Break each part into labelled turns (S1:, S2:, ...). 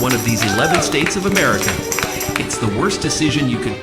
S1: one of these 11 states of America. It's the worst decision you could...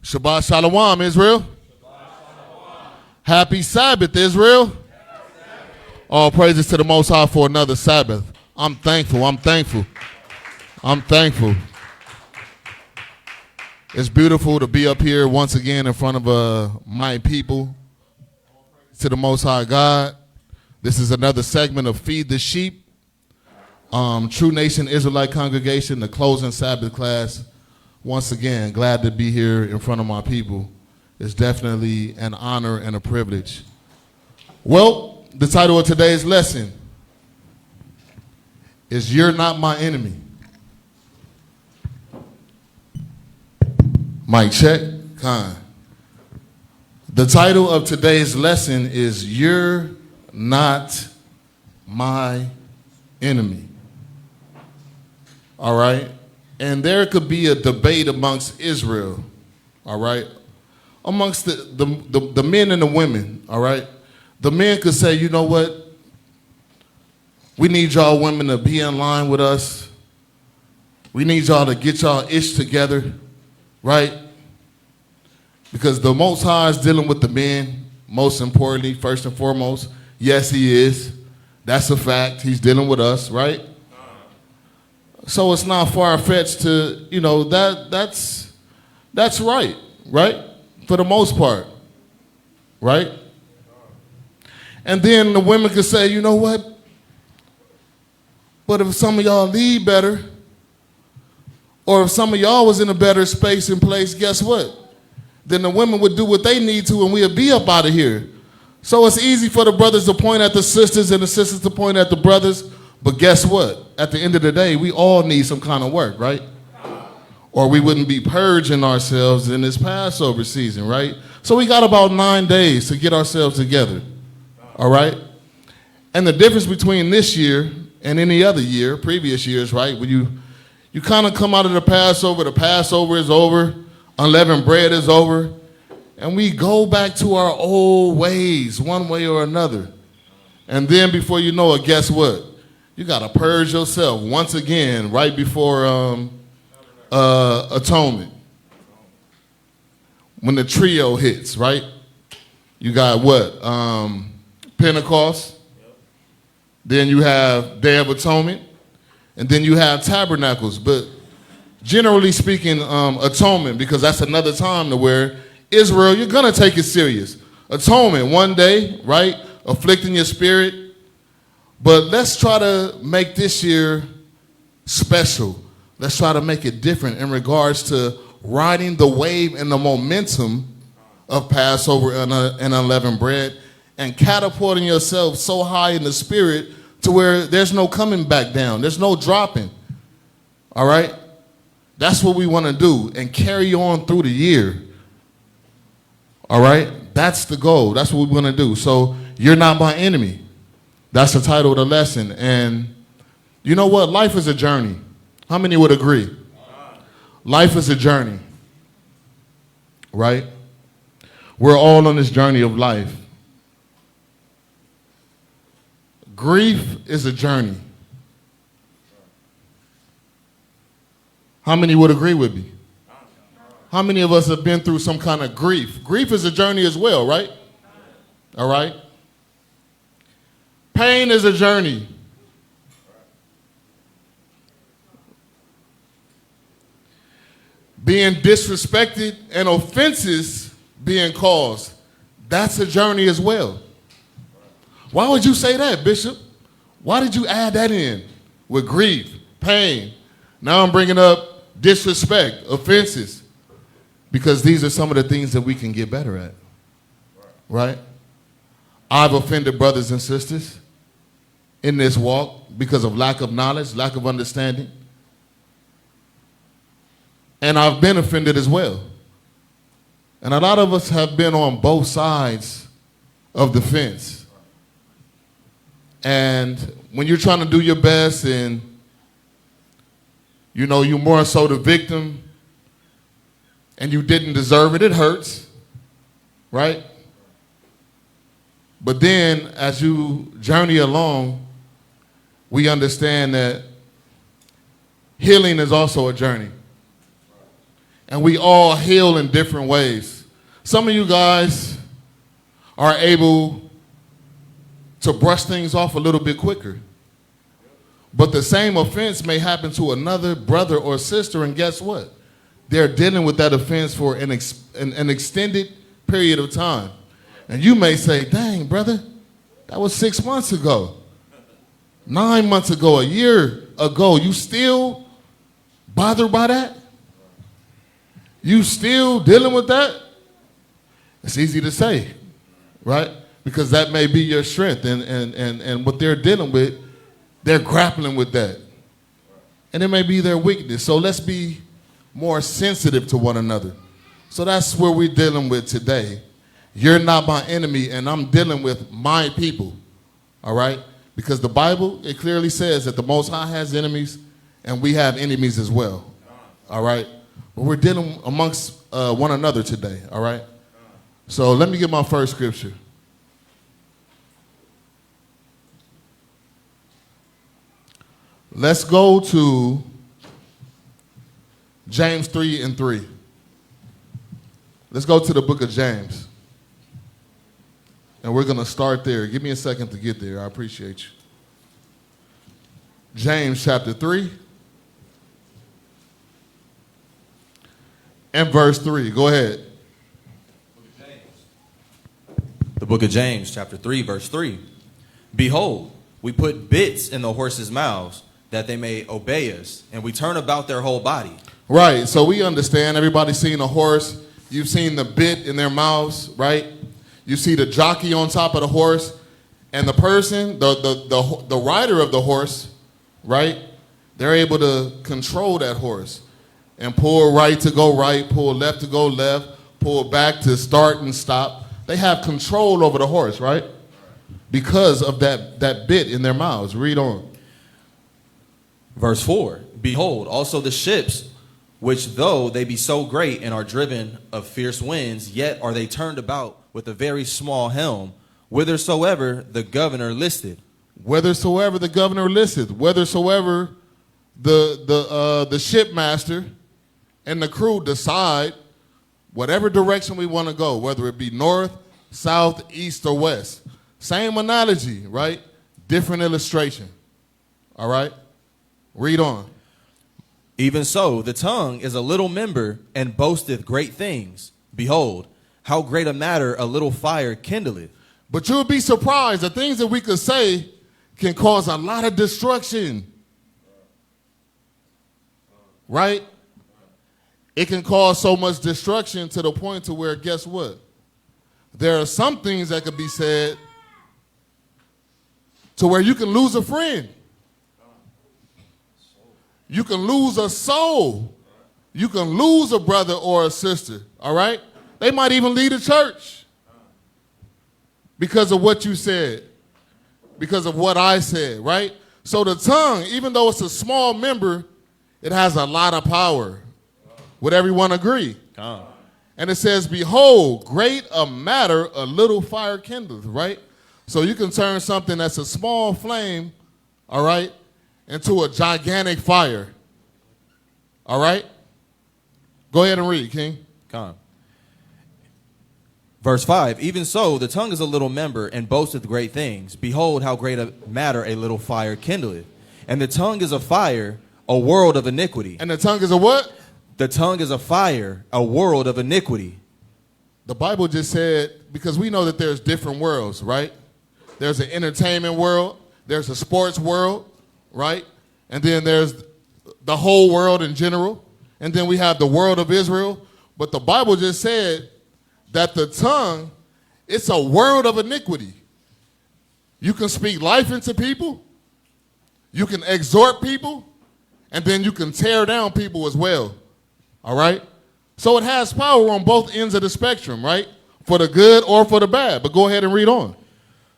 S2: Shabbat Shalom, Israel. Happy Sabbath, Israel. All praises to the Most High for another Sabbath. I'm thankful. It's beautiful to be up here once again in front of my people. To the Most High God. This is another segment of Feed the Sheep. True Nation Israelite Congregation, the closing Sabbath class. Once again, glad to be here in front of my people. It's definitely an honor and a privilege. Well, the title of today's lesson is You're Not My Enemy. Mic check. Con. The title of today's lesson is You're Not My Enemy. All right? And there could be a debate amongst Israel, all right? Amongst the men and the women, all right? The men could say, you know what? We need y'all women to be in line with us. We need y'all to get y'all ish together, right? Because the Most High is dealing with the men, most importantly, first and foremost. Yes, he is. That's a fact. He's dealing with us, right? So it's not far-fetched to, you know, that's right, right? For the most part, right? And then the women could say, you know what? But if some of y'all lead better, or if some of y'all was in a better space and place, guess what? Then the women would do what they need to and we'll be up out of here. So it's easy for the brothers to point at the sisters and the sisters to point at the brothers. But guess what? At the end of the day, we all need some kind of work, right? Or we wouldn't be purging ourselves in this Passover season, right? So we got about 9 days to get ourselves together, all right? And the difference between this year and any other year, previous years, right? When you kind of come out of the Passover is over, unleavened bread is over, and we go back to our old ways, one way or another. And then before you know it, guess what? You got to purge yourself once again right before atonement. When the trio hits, right? You got what? Pentecost. Then you have Day of Atonement. And then you have Tabernacles. But generally speaking, atonement, because that's another time to where Israel, you're going to take it serious. Atonement, one day, right? Afflicting your spirit. But let's try to make this year special. Let's try to make it different in regards to riding the wave and the momentum of Passover and unleavened bread and catapulting yourself so high in the spirit to where there's no coming back down. There's no dropping. All right? That's what we want to do and carry on through the year. All right? That's the goal. That's what we want to do. So you're not my enemy. That's the title of the lesson. And you know what? Life is a journey. How many would agree? Life is a journey, right? We're all on this journey of life. Grief is a journey. How many would agree with me? How many of us have been through some kind of grief? Grief is a journey as well, right? All right? Pain is a journey. Being disrespected and offenses being caused, that's a journey as well. Why would you say that, Bishop? Why did you add that in with grief, pain? Now I'm bringing up disrespect, offenses, because these are some of the things that we can get better at, right? I've offended brothers and sisters in this walk because of lack of knowledge, lack of understanding. And I've been offended as well. And a lot of us have been on both sides of the fence. And when you're trying to do your best and, you know, you're more so the victim and you didn't deserve it, it hurts, right? But then as you journey along, we understand that healing is also a journey. And we all heal in different ways. Some of you guys are able to brush things off a little bit quicker. But the same offense may happen to another brother or sister, and guess what? They're dealing with that offense for an extended period of time. And you may say, dang, brother, that was 6 months ago, 9 months ago, a year ago. You still bothered by that? You still dealing with that? It's easy to say, right? Because that may be your strength, and what they're dealing with, they're grappling with that. And it may be their weakness. So let's be more sensitive to one another. So that's where we're dealing with today. You're not my enemy, and I'm dealing with my people, all right? Because the Bible, it clearly says that the Most High has enemies, and we have enemies as well, all right? But we're dealing amongst one another today, all right? So let me get my first scripture. Let's go to James 3:3. Let's go to the book of James. And we're going to start there. Give me a second to get there. I appreciate you. James chapter 3 and verse 3. Go ahead.
S3: The book of James, chapter 3, verse 3. Behold, we put bits in the horses' mouths that they may obey us, and we turn about their whole body.
S2: Right, so we understand. Everybody's seen a horse. You've seen the bit in their mouths, right? You see the jockey on top of the horse, and the person, the rider of the horse, right? They're able to control that horse and pull right to go right, pull left to go left, pull back to start and stop. They have control over the horse, right? Because of that bit in their mouths. Read on.
S3: Verse 4. Behold, also the ships, which though they be so great and are driven of fierce winds, yet are they turned about with a very small helm, whithersoever the governor listeth.
S2: Whithersoever the governor listeth, whithersoever the shipmaster and the crew decide whatever direction we want to go, whether it be north, south, east, or west. Same analogy, right? Different illustration. All right? Read on.
S3: Even so, the tongue is a little member and boasteth great things. Behold, how great a matter a little fire kindleth.
S2: But you'll be surprised. The things that we could say can cause a lot of destruction. Right? It can cause so much destruction to the point to where, guess what? There are some things that could be said to where you can lose a friend. You can lose a soul. You can lose a brother or a sister, all right? They might even leave a church because of what you said, because of what I said, right? So the tongue, even though it's a small member, it has a lot of power. Would everyone agree? And it says, behold, great a matter a little fire kindleth, right? So you can turn something that's a small flame, all right, into a gigantic fire. All right? Go ahead and read, King.
S3: Verse 5, even so, the tongue is a little member and boasteth great things. Behold, how great a matter a little fire kindleth. And the tongue is a fire, a world of iniquity.
S2: And the tongue is a what?
S3: The tongue is a fire, a world of iniquity.
S2: The Bible just said, because we know that there's different worlds, right? There's an entertainment world. There's a sports world, right? And then there's the whole world in general. And then we have the world of Israel. But the Bible just said that the tongue, it's a world of iniquity. You can speak life into people. You can exhort people. And then you can tear down people as well. All right? So it has power on both ends of the spectrum, right? For the good or for the bad. But go ahead and read on.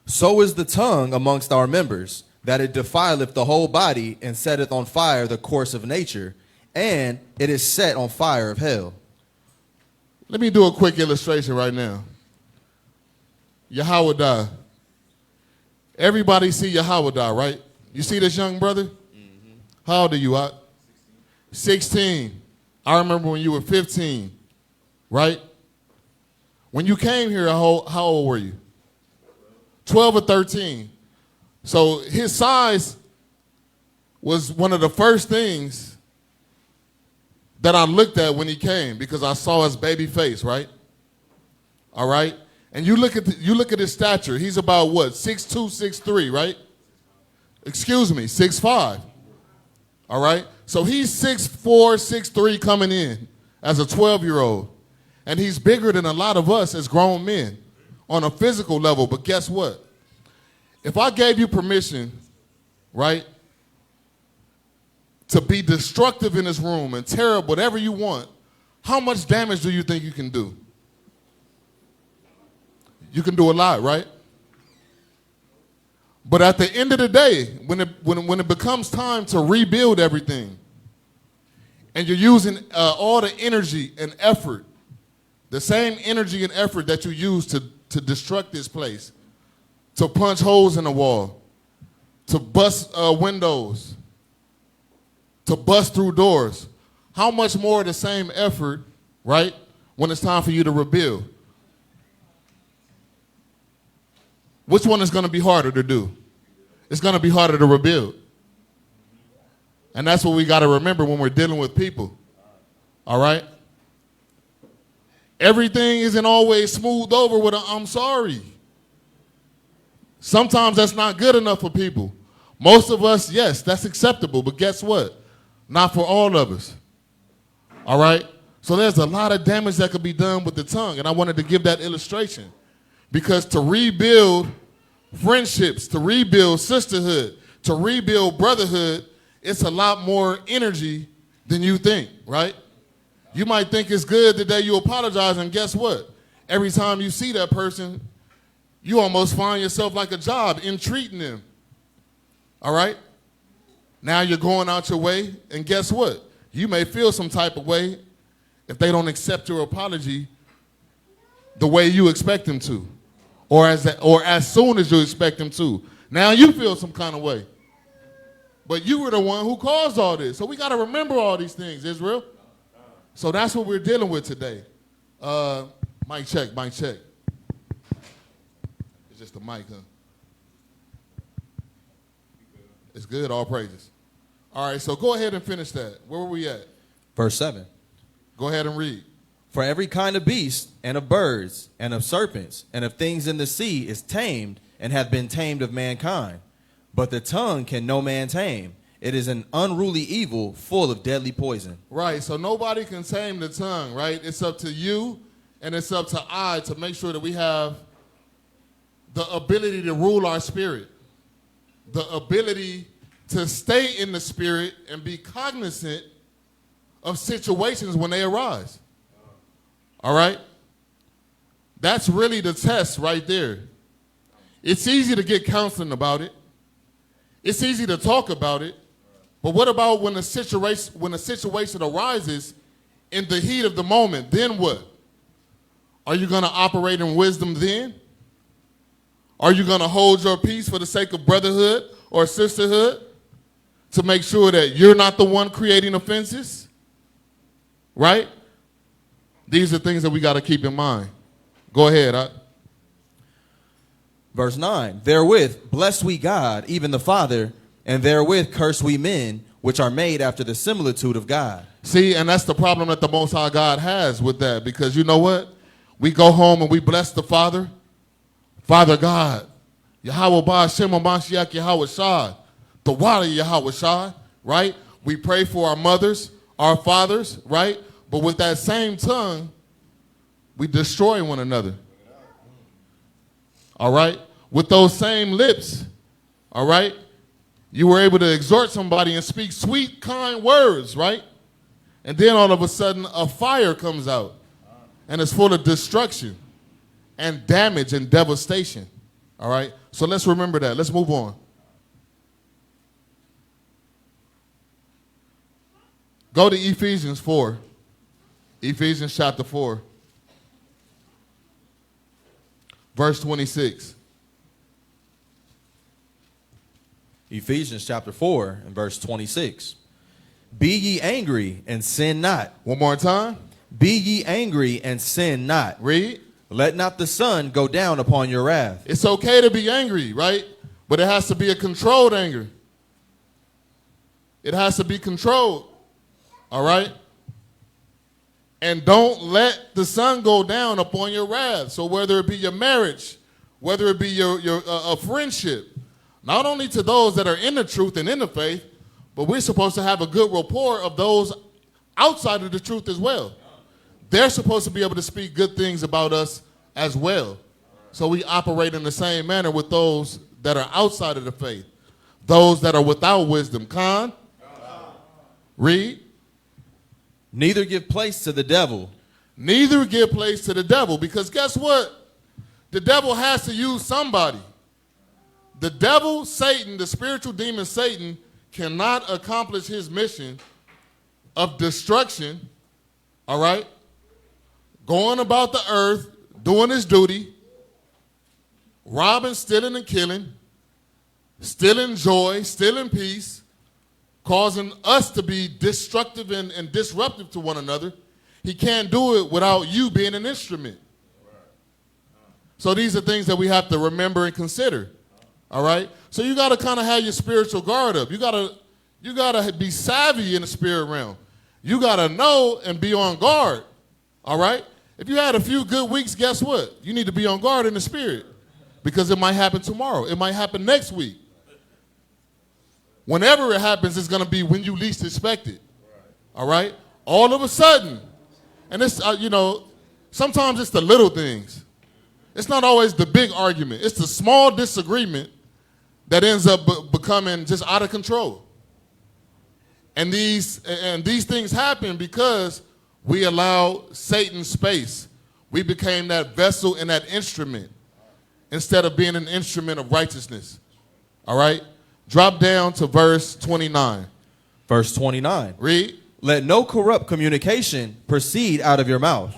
S3: So is the tongue amongst our members, that it defileth the whole body, and setteth on fire the course of nature, and it is set on fire of hell.
S2: Let me do a quick illustration right now. Yahweh. Everybody see Yahweh, right? You see this young brother? Mm-hmm. How old are you, Ak? 16. I remember when you were 15, right? When you came here, how old were you? 12 or 13. So his size was one of the first things that I looked at when he came because I saw his baby face, right? All right? And you look at his stature. He's about what? 6'2", 6'3", right? Excuse me, 6'5". All right? So he's 6'4", 6'3" coming in as a 12-year-old. And he's bigger than a lot of us as grown men on a physical level. But guess what? If I gave you permission, right, to be destructive in this room and tear up whatever you want, how much damage do you think you can do? You can do a lot, right? But at the end of the day, when it becomes time to rebuild everything, and you're using all the energy and effort, the same energy and effort that you use to destruct this place, to punch holes in the wall, to bust windows, to bust through doors, how much more the same effort, right, when it's time for you to rebuild? Which one is going to be harder to do? It's going to be harder to rebuild. And that's what we got to remember when we're dealing with people. All right? Everything isn't always smoothed over with a "I'm sorry." Sometimes that's not good enough for people. Most of us, yes, that's acceptable. But guess what? Not for all of us. All right? So there's a lot of damage that could be done with the tongue. And I wanted to give that illustration. Because to rebuild friendships, to rebuild sisterhood, to rebuild brotherhood, it's a lot more energy than you think, right? You might think it's good the day you apologize, and guess what? Every time you see that person, you almost find yourself like a job in treating them. All right? Now you're going out your way, and guess what? You may feel some type of way if they don't accept your apology the way you expect them to. Or as soon as you expect them to. Now you feel some kind of way. But you were the one who caused all this. So we got to remember all these things, Israel. So that's what we're dealing with today. Mic check, mic check. It's just a mic, huh? It's good, all praises. All right, so go ahead and finish that. Where were we at?
S3: Verse 7.
S2: Go ahead and read.
S3: For every kind of beast, and of birds, and of serpents, and of things in the sea is tamed, and have been tamed of mankind. But the tongue can no man tame. It is an unruly evil, full of deadly poison.
S2: Right, so nobody can tame the tongue, right? It's up to you, and it's up to I to make sure that we have the ability to rule our spirit, the ability to stay in the spirit and be cognizant of situations when they arise. All right? That's really the test right there. It's easy to get counseling about it. It's easy to talk about it. But what about when a situation arises in the heat of the moment? Then what? Are you going to operate in wisdom then? Are you going to hold your peace for the sake of brotherhood or sisterhood to make sure that you're not the one creating offenses? Right? These are things that we got to keep in mind. Go ahead.
S3: Verse 9. Therewith bless we God, even the Father, and therewith curse we men, which are made after the similitude of God.
S2: See, and that's the problem that the Most High God has with that, because you know what? We go home and we bless the Father. Father God, Yahweh Ba'ashem Mashiach Yahweh Shai, the water Yahweh Shai, right? We pray for our mothers, our fathers, right? But with that same tongue, we destroy one another. All right? With those same lips, all right? You were able to exhort somebody and speak sweet, kind words, right? And then all of a sudden, a fire comes out, and it's full of destruction and damage and devastation. All right? So let's remember that. Let's move on. Go to Ephesians 4. Ephesians chapter 4. Verse 26.
S3: Ephesians chapter 4 and verse 26. Be ye angry and sin not.
S2: One more time.
S3: Be ye angry and sin not.
S2: Read.
S3: Let not the sun go down upon your wrath.
S2: It's okay to be angry, right? But it has to be a controlled anger. It has to be controlled. All right? And don't let the sun go down upon your wrath. So whether it be your marriage, whether it be your friendship, not only to those that are in the truth and in the faith, but we're supposed to have a good rapport of those outside of the truth as well. They're supposed to be able to speak good things about us as well. So we operate in the same manner with those that are outside of the faith, those that are without wisdom. Con? Read.
S3: Neither give place to the devil.
S2: Neither give place to the devil, because guess what? The devil has to use somebody. The devil, Satan, the spiritual demon Satan, cannot accomplish his mission of destruction, all right? Going about the earth, doing his duty, robbing, stealing, and killing, stealing joy, stealing peace, causing us to be destructive and disruptive to one another. He can't do it without you being an instrument. So these are things that we have to remember and consider, all right? So you got to kind of have your spiritual guard up. You got to be savvy in the spirit realm. You got to know and be on guard, all right? If you had a few good weeks, guess what? You need to be on guard in the spirit, because it might happen tomorrow. It might happen next week. Whenever it happens, it's going to be when you least expect it, all right? All of a sudden, and it's, sometimes it's the little things. It's not always the big argument. It's the small disagreement that ends up becoming just out of control. And these things happen because we allow Satan space. We became that vessel and that instrument instead of being an instrument of righteousness. All right? Drop down to verse 29.
S3: Verse 29.
S2: Read.
S3: Let no corrupt communication proceed out of your mouth,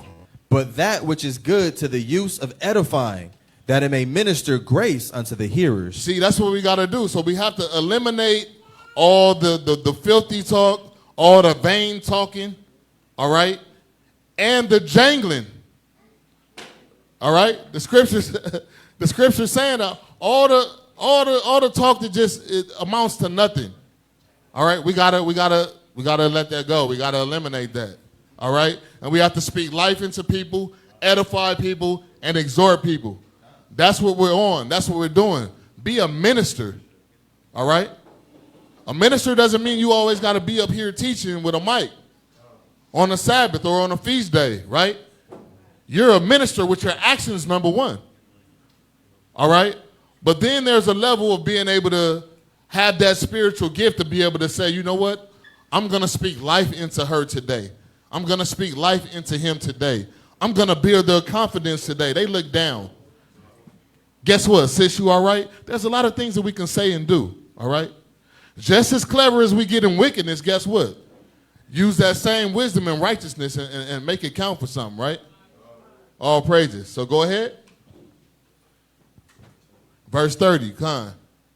S3: but that which is good to the use of edifying, that it may minister grace unto the hearers.
S2: See, that's what we got to do. So we have to eliminate all the filthy talk, all the vain talking, all right, and the jangling. All right, the scriptures saying that all the talk that just it amounts to nothing. All right, we gotta let that go. We gotta eliminate that. All right, and we have to speak life into people, edify people, and exhort people. That's what we're on. That's what we're doing. Be a minister. All right. A minister doesn't mean you always got to be up here teaching with a mic on a Sabbath or on a feast day, right? You're a minister with your actions, number one. All right? But then there's a level of being able to have that spiritual gift to be able to say, you know what? I'm going to speak life into her today. I'm going to speak life into him today. I'm going to build their confidence today. They look down. Guess what, sis, you all right? There's a lot of things that we can say and do, all right? Just as clever as we get in wickedness, guess what? Use that same wisdom and righteousness and make it count for something, right? All praises. So go ahead. Verse 30, Con.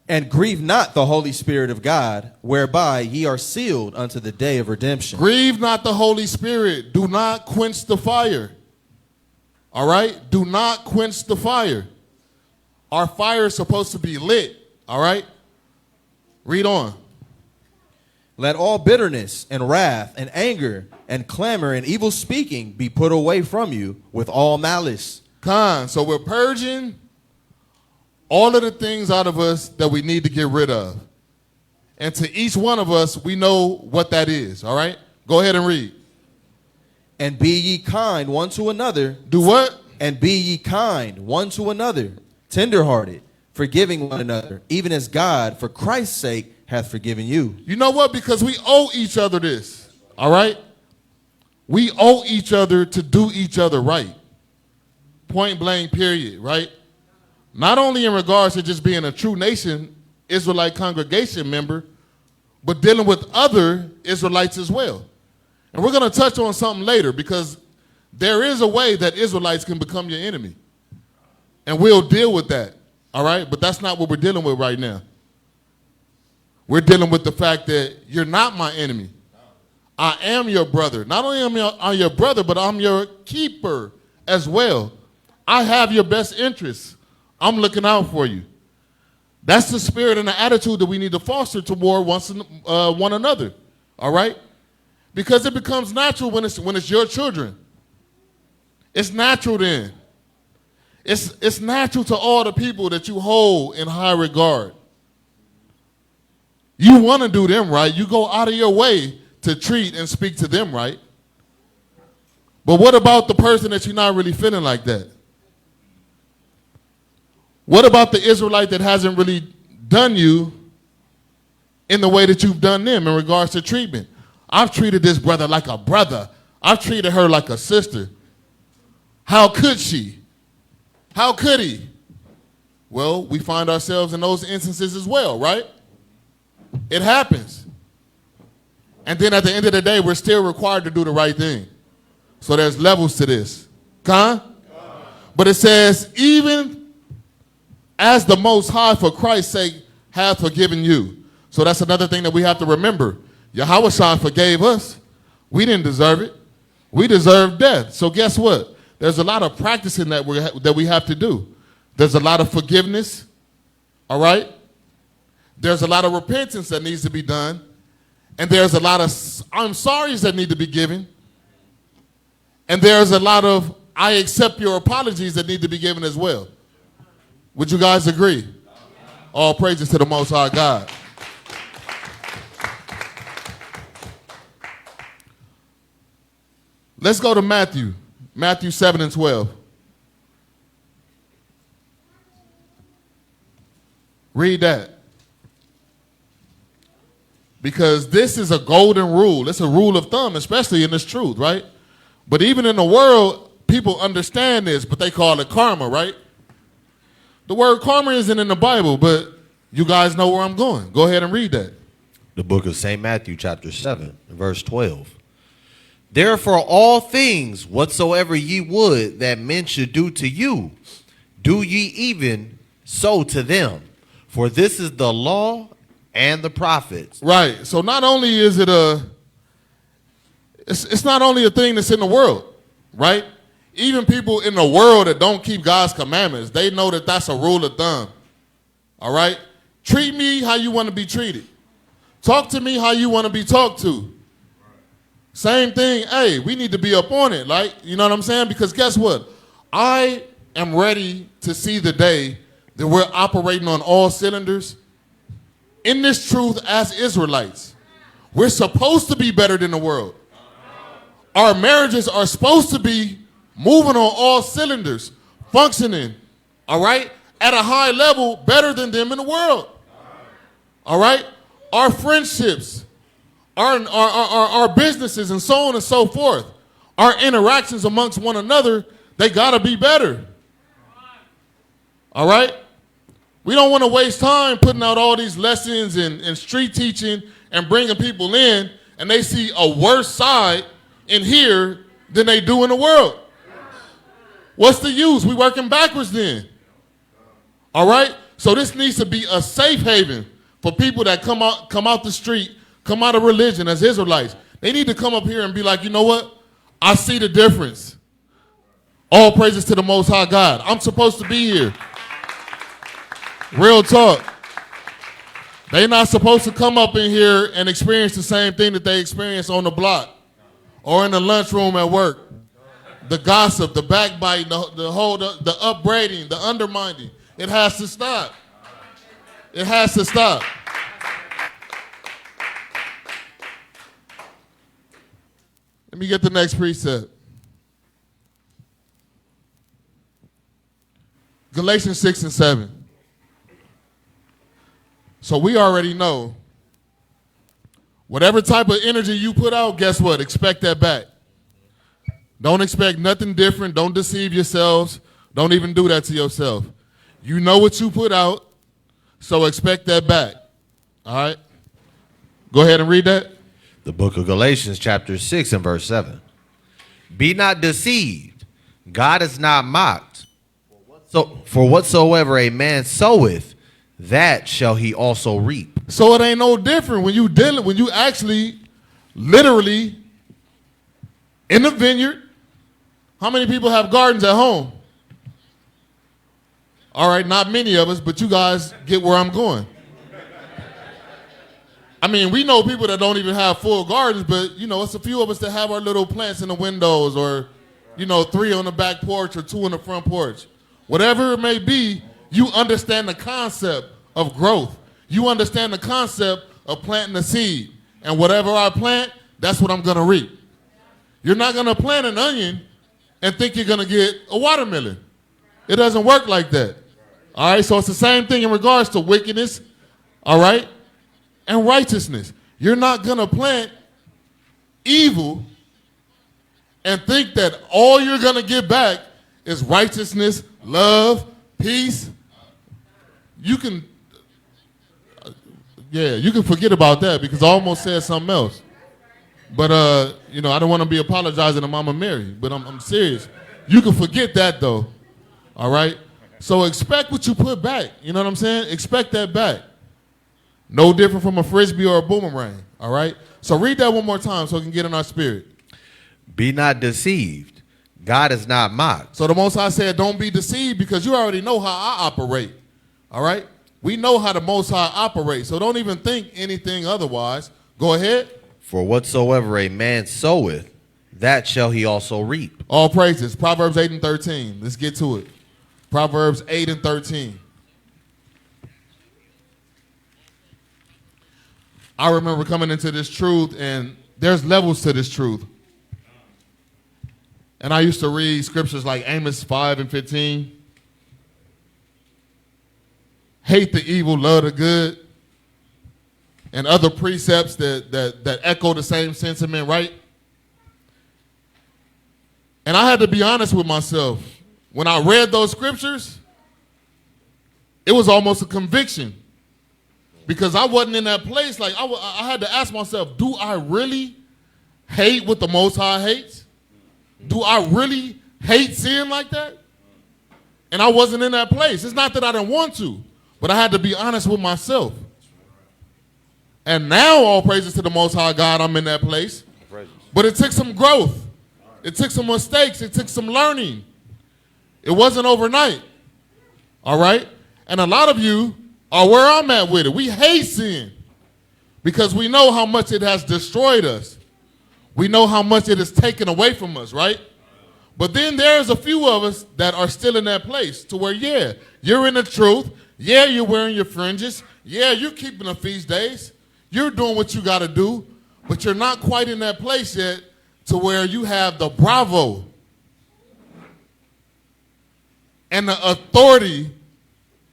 S3: And grieve not the Holy Spirit of God, whereby ye are sealed unto the day of redemption.
S2: Grieve not the Holy Spirit. Do not quench the fire. All right? Do not quench the fire. Our fire is supposed to be lit. All right? Read on.
S3: Let all bitterness and wrath and anger and clamor and evil speaking be put away from you with all malice.
S2: Con. So we're purging all of the things out of us that we need to get rid of. And to each one of us, we know what that is. All right? Go ahead and read.
S3: And be ye kind one to another.
S2: Do what?
S3: And be ye kind one to another, tenderhearted, forgiving one another, even as God, for Christ's sake, hath forgiven you.
S2: You know what? Because we owe each other this. All right? We owe each other to do each other right. Point blank, period, right? Not only in regards to just being a true nation Israelite congregation member, but dealing with other Israelites as well. And we're going to touch on something later, because there is a way that Israelites can become your enemy. And we'll deal with that, all right? But that's not what we're dealing with right now. We're dealing with the fact that you're not my enemy. I am your brother. Not only am I your brother, but I'm your keeper as well. I have your best interests. I'm looking out for you. That's the spirit and the attitude that we need to foster toward one another. All right? Because it becomes natural when it's your children. It's natural then. It's natural to all the people that you hold in high regard. You want to do them right. You go out of your way to treat and speak to them right. But what about the person that you're not really feeling like that? What about the Israelite that hasn't really done you in the way that you've done them in regards to treatment? I've treated this brother like a brother. I've treated her like a sister. How could she? How could he? Well, we find ourselves in those instances as well, right? It happens. And then at the end of the day, we're still required to do the right thing. So there's levels to this. But it says, even as the Most High for Christ's sake hath forgiven you. So that's another thing that we have to remember. Yahushua forgave us. We didn't deserve it. We deserve death. So guess what? There's a lot of practicing that we have to do. There's a lot of forgiveness, all right? There's a lot of repentance that needs to be done. And there's a lot of I'm sorries that need to be given. And there's a lot of I accept your apologies that need to be given as well. Would you guys agree? All praises to the Most High God. Let's go to Matthew. Matthew 7 and 12. Read that. Because this is a golden rule. It's a rule of thumb, especially in this truth, right? But even in the world, people understand this, but they call it karma, right? The word karma isn't in the Bible, but you guys know where I'm going. Go ahead and read that.
S4: The book of St. Matthew, chapter 7, verse 12. Therefore, all things whatsoever ye would that men should do to you, do ye even so to them. For this is the law and the prophets.
S2: Right. So not only is it it's not only a thing that's in the world, right? Even people in the world that don't keep God's commandments, they know that that's a rule of thumb. All right? Treat me how you want to be treated. Talk to me how you want to be talked to. Same thing, hey, we need to be up on it, like, you know what I'm saying? Because guess what? I am ready to see the day that we're operating on all cylinders in this truth as Israelites. We're supposed to be better than the world. Our marriages are supposed to be moving on all cylinders, functioning, all right, at a high level, better than them in the world. All right? Our friendships, our businesses, and so on and so forth, our interactions amongst one another, they got to be better. All right? We don't want to waste time putting out all these lessons and street teaching and bringing people in, and they see a worse side in here than they do in the world. What's the use? We working backwards then. All right? So this needs to be a safe haven for people that come out the street, come out of religion as Israelites. They need to come up here and be like, you know what? I see the difference. All praises to the Most High God. I'm supposed to be here. Real talk. They're not supposed to come up in here and experience the same thing that they experience on the block or in the lunchroom at work. The gossip, the backbiting, the upbraiding, the undermining. It has to stop. It has to stop. Let me get the next precept. Galatians 6 and 7. So we already know whatever type of energy you put out, guess what? Expect that back. Don't expect nothing different. Don't deceive yourselves. Don't even do that to yourself. You know what you put out, so expect that back. All right? Go ahead and read that.
S4: The book of Galatians, chapter 6 and verse 7. Be not deceived. God is not mocked. For whatsoever a man soweth, that shall he also reap.
S2: So it ain't no different when you actually literally in the vineyard. How many people have gardens at home? All right, not many of us, but you guys get where I'm going. I mean, we know people that don't even have full gardens, but, you know, it's a few of us that have our little plants in the windows or, you know, 3 on the back porch or 2 on the front porch. Whatever it may be, you understand the concept of growth. You understand the concept of planting a seed. And whatever I plant, that's what I'm going to reap. You're not going to plant an onion and think you're going to get a watermelon. It doesn't work like that. All right, so it's the same thing in regards to wickedness, all right, and righteousness. You're not going to plant evil and think that all you're going to get back is righteousness, love, peace. You can, you can forget about that because I almost said something else. But, you know, I don't want to be apologizing to Mama Mary, but I'm serious. You can forget that, though, all right? So expect what you put back. You know what I'm saying? Expect that back. No different from a frisbee or a boomerang, all right? So read that one more time so we can get in our spirit.
S4: Be not deceived. God is not mocked.
S2: So the Most High said, don't be deceived because you already know how I operate, all right? We know how the Most High operates, so don't even think anything otherwise. Go ahead.
S4: For whatsoever a man soweth, that shall he also reap.
S2: All praises. Proverbs 8 and 13. Let's get to it. Proverbs 8 and 13. I remember coming into this truth, and there's levels to this truth. And I used to read scriptures like Amos 5 and 15. Hate the evil, love the good. And other precepts that echo the same sentiment, right? And I had to be honest with myself. When I read those scriptures, it was almost a conviction because I wasn't in that place. Like I had to ask myself, do I really hate what the Most High hates? Do I really hate sin like that? And I wasn't in that place. It's not that I didn't want to, but I had to be honest with myself. And now, all praises to the Most High God, I'm in that place. But it took some growth. It took some mistakes. It took some learning. It wasn't overnight, all right? And a lot of you are where I'm at with it. We hate sin because we know how much it has destroyed us. We know how much it has taken away from us, right? But then there's a few of us that are still in that place to where, yeah, you're in the truth. Yeah, you're wearing your fringes. Yeah, you're keeping the feast days. You're doing what you got to do, but you're not quite in that place yet to where you have the bravo and the authority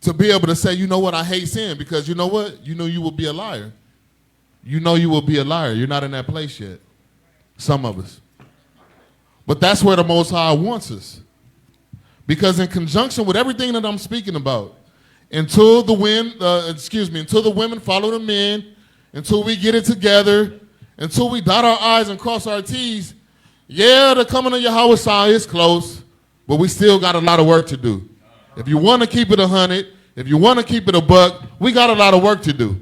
S2: to be able to say, you know what, I hate sin, because you know what? You know you will be a liar. You know you will be a liar. You're not in that place yet. Some of us. But that's where the Most High wants us. Because in conjunction with everything that I'm speaking about, until the women follow the men, until we get it together, until we dot our I's and cross our T's, yeah, the coming of Yahweh is close, but we still got a lot of work to do. If you want to keep it 100, if you want to keep it a buck, we got a lot of work to do.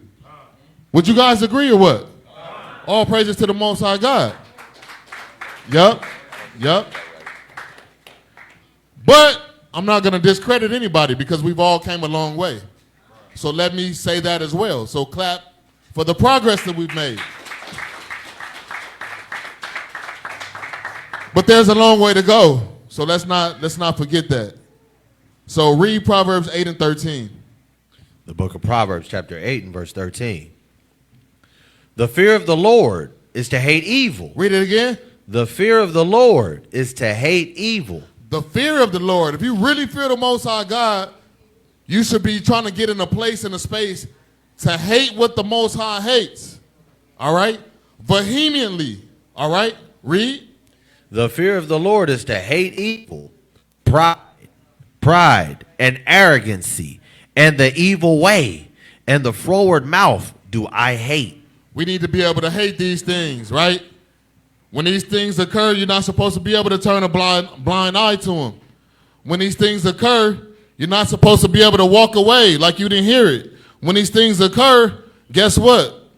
S2: Would you guys agree or what? All praises to the Most High God. Yup. But I'm not going to discredit anybody because we've all came a long way. So let me say that as well. So clap for the progress that we've made. But there's a long way to go. So let's not forget that. So read Proverbs 8 and 13.
S4: The book of Proverbs, chapter 8 and verse 13. The fear of the Lord is to hate evil.
S2: Read it again.
S4: The fear of the Lord is to hate evil.
S2: The fear of the Lord. If you really fear the Most High God, you should be trying to get in a place, in a space, to hate what the Most High hates. All right? Vehemently. All right? Read.
S4: The fear of the Lord is to hate evil, pride, and arrogancy, and the evil way, and the froward mouth do I hate.
S2: We need to be able to hate these things, right? When these things occur, you're not supposed to be able to turn a blind eye to them. When these things occur, you're not supposed to be able to walk away like you didn't hear it. When these things occur, guess what?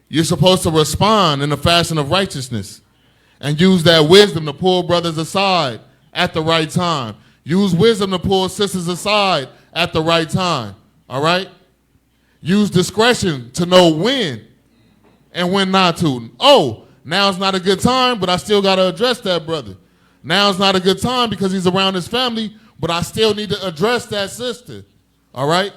S2: You're supposed to respond in the fashion of righteousness and use that wisdom to pull brothers aside at the right time. Use wisdom to pull sisters aside at the right time. All right? Use discretion to know when and when not to. Oh, now's not a good time, but I still got to address that brother. Now's not a good time because he's around his family, but I still need to address that sister. All right?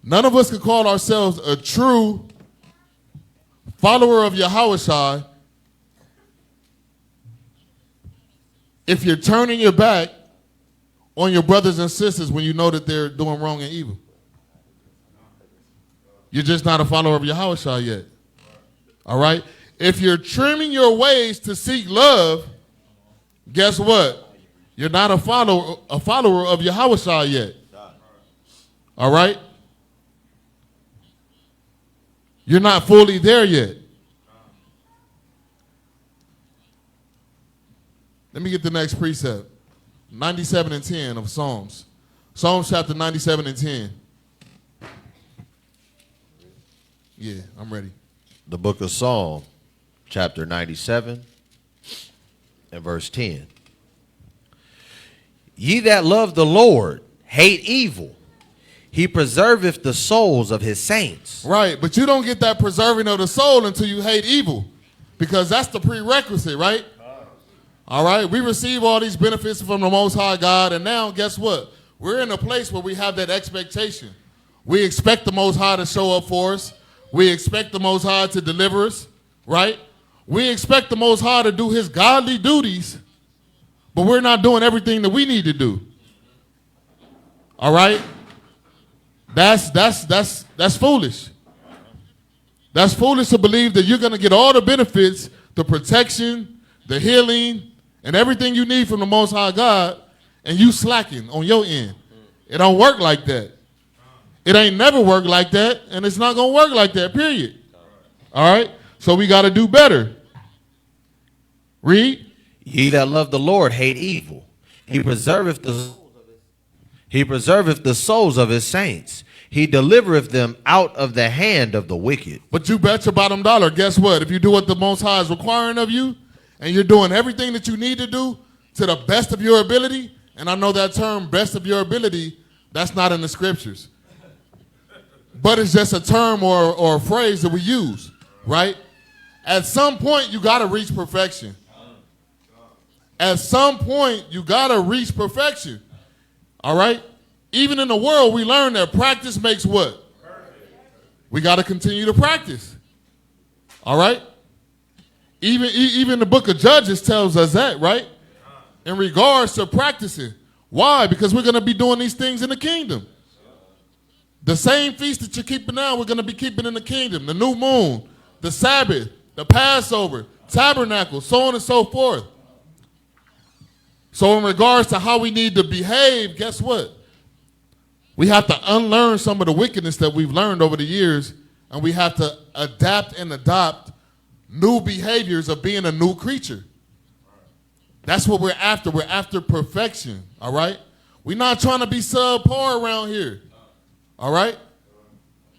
S2: None of us could call ourselves a true follower of Yahushua if you're turning your back on your brothers and sisters when you know that they're doing wrong and evil. You're just not a follower of Yahushua yet. All right? If you're trimming your ways to seek love, guess what? You're not a follower of Yahushua yet. All right? You're not fully there yet. Let me get the next precept. 97 and 10 of Psalms. Psalms chapter 97 and 10. Yeah, I'm ready.
S4: The book of Psalm, chapter 97 and verse 10. Ye that love the Lord hate evil. He preserveth the souls of his saints.
S2: Right, but you don't get that preserving of the soul until you hate evil, because that's the prerequisite, right? All right, we receive all these benefits from the Most High God, and now guess what? We're in a place where we have that expectation. We expect the Most High to show up for us. We expect the Most High to deliver us, right? We expect the Most High to do his godly duties, but we're not doing everything that we need to do. All right? That's foolish. That's foolish to believe that you're going to get all the benefits, the protection, the healing, and everything you need from the Most High God, and you slacking on your end. It don't work like that. It ain't never worked like that, and it's not going to work like that, period. All right? So we got to do better. Read.
S4: Ye that love the Lord hate evil. He preserveth the souls of his saints. He delivereth them out of the hand of the wicked.
S2: But you bet your bottom dollar, guess what? If you do what the Most High is requiring of you, and you're doing everything that you need to do to the best of your ability, and I know that term, best of your ability, that's not in the scriptures. But it's just a term or a phrase that we use, right? At some point, you got to reach perfection. At some point, you got to reach perfection. All right? Even in the world, we learn that practice makes what? We got to continue to practice. All right? Even the book of Judges tells us that, right? In regards to practicing. Why? Because we're going to be doing these things in the kingdom. The same feast that you're keeping now, we're going to be keeping in the kingdom. The new moon, the Sabbath, the Passover, tabernacle, so on and so forth. So in regards to how we need to behave, guess what? We have to unlearn some of the wickedness that we've learned over the years, and we have to adapt and adopt new behaviors of being a new creature. That's what we're after. We're after perfection, all right? We're not trying to be subpar around here, all right?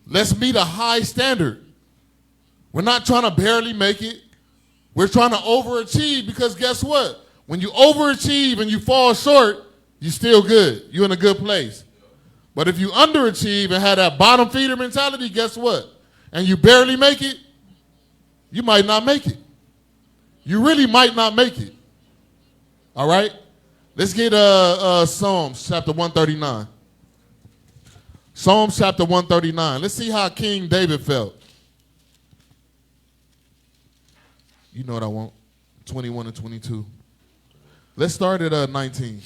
S2: Let's meet a high standard. We're not trying to barely make it. We're trying to overachieve, because guess what? When you overachieve and you fall short, you're still good. You're in a good place. But if you underachieve and have that bottom feeder mentality, guess what? And you barely make it, you might not make it. You really might not make it. All right? Let's get Psalms chapter 139. Psalms chapter 139. Let's see how King David felt. You know what I want. 21 and 22. Let's start at 19.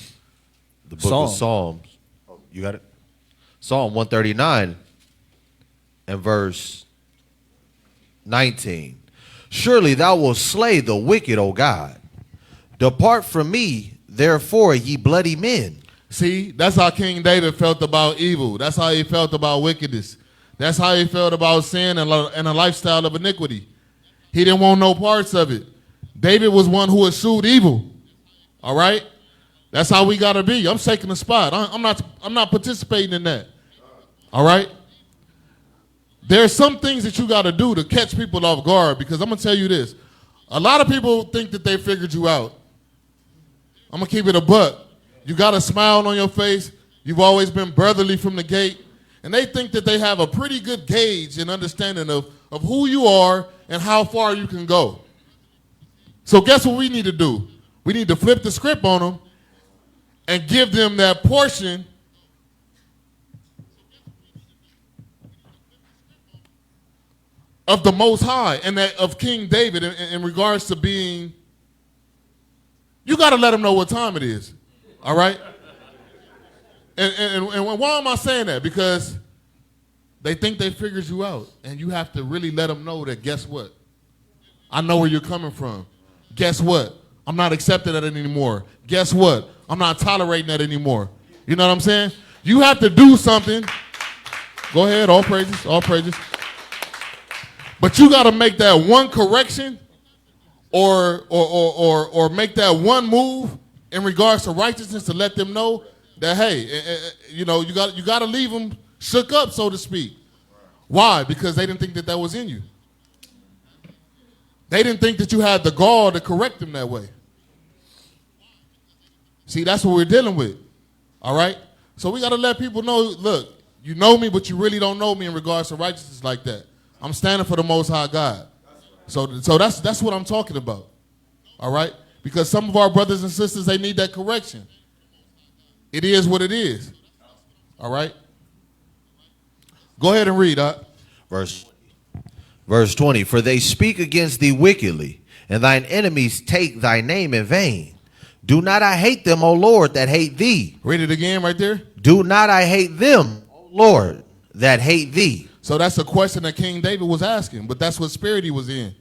S4: The book of Psalms. Oh, you got it? Psalm 139 and verse 19. Surely thou wilt slay the wicked, O God. Depart from me, therefore, ye bloody men.
S2: See, that's how King David felt about evil. That's how he felt about wickedness. That's how he felt about sin and a lifestyle of iniquity. He didn't want no parts of it. David was one who eschewed evil. All right? That's how we got to be. I'm taking a spot. I'm not participating in that. All right? there's some things that you got to do to catch people off guard, because I'm going to tell you this. A lot of people think that they figured you out. I'm going to keep it a buck. You got a smile on your face. You've always been brotherly from the gate. And they think that they have a pretty good gauge and understanding of who you are and how far you can go. So guess what we need to do? We need to flip the script on them and give them that portion of the Most High and that of King David in regards to being, you got to let them know what time it is, all right? And why am I saying that? Because they think they figured you out, and you have to really let them know that, guess what? I know where you're coming from. Guess what? I'm not accepting that anymore. Guess what? I'm not tolerating that anymore. You know what I'm saying? You have to do something. Go ahead, all praises, all praises. But you got to make that one correction or make that one move in regards to righteousness to let them know that, hey, you know, you got to leave them shook up, so to speak. Why? Because they didn't think that was in you. They didn't think that you had the gall to correct them that way. See, that's what we're dealing with, all right? So we got to let people know, look, you know me, but you really don't know me in regards to righteousness like that. I'm standing for the Most High God. So that's what I'm talking about, all right? Because some of our brothers and sisters, they need that correction. It is what it is, all right? Go ahead and read,
S4: Verse 20, for they speak against thee wickedly, and thine enemies take thy name in vain. Do not I hate them, O Lord, that hate thee?
S2: Read it again right there.
S4: Do not I hate them, O Lord, that hate thee?
S2: So that's a question that King David was asking, but that's what spirit he was in.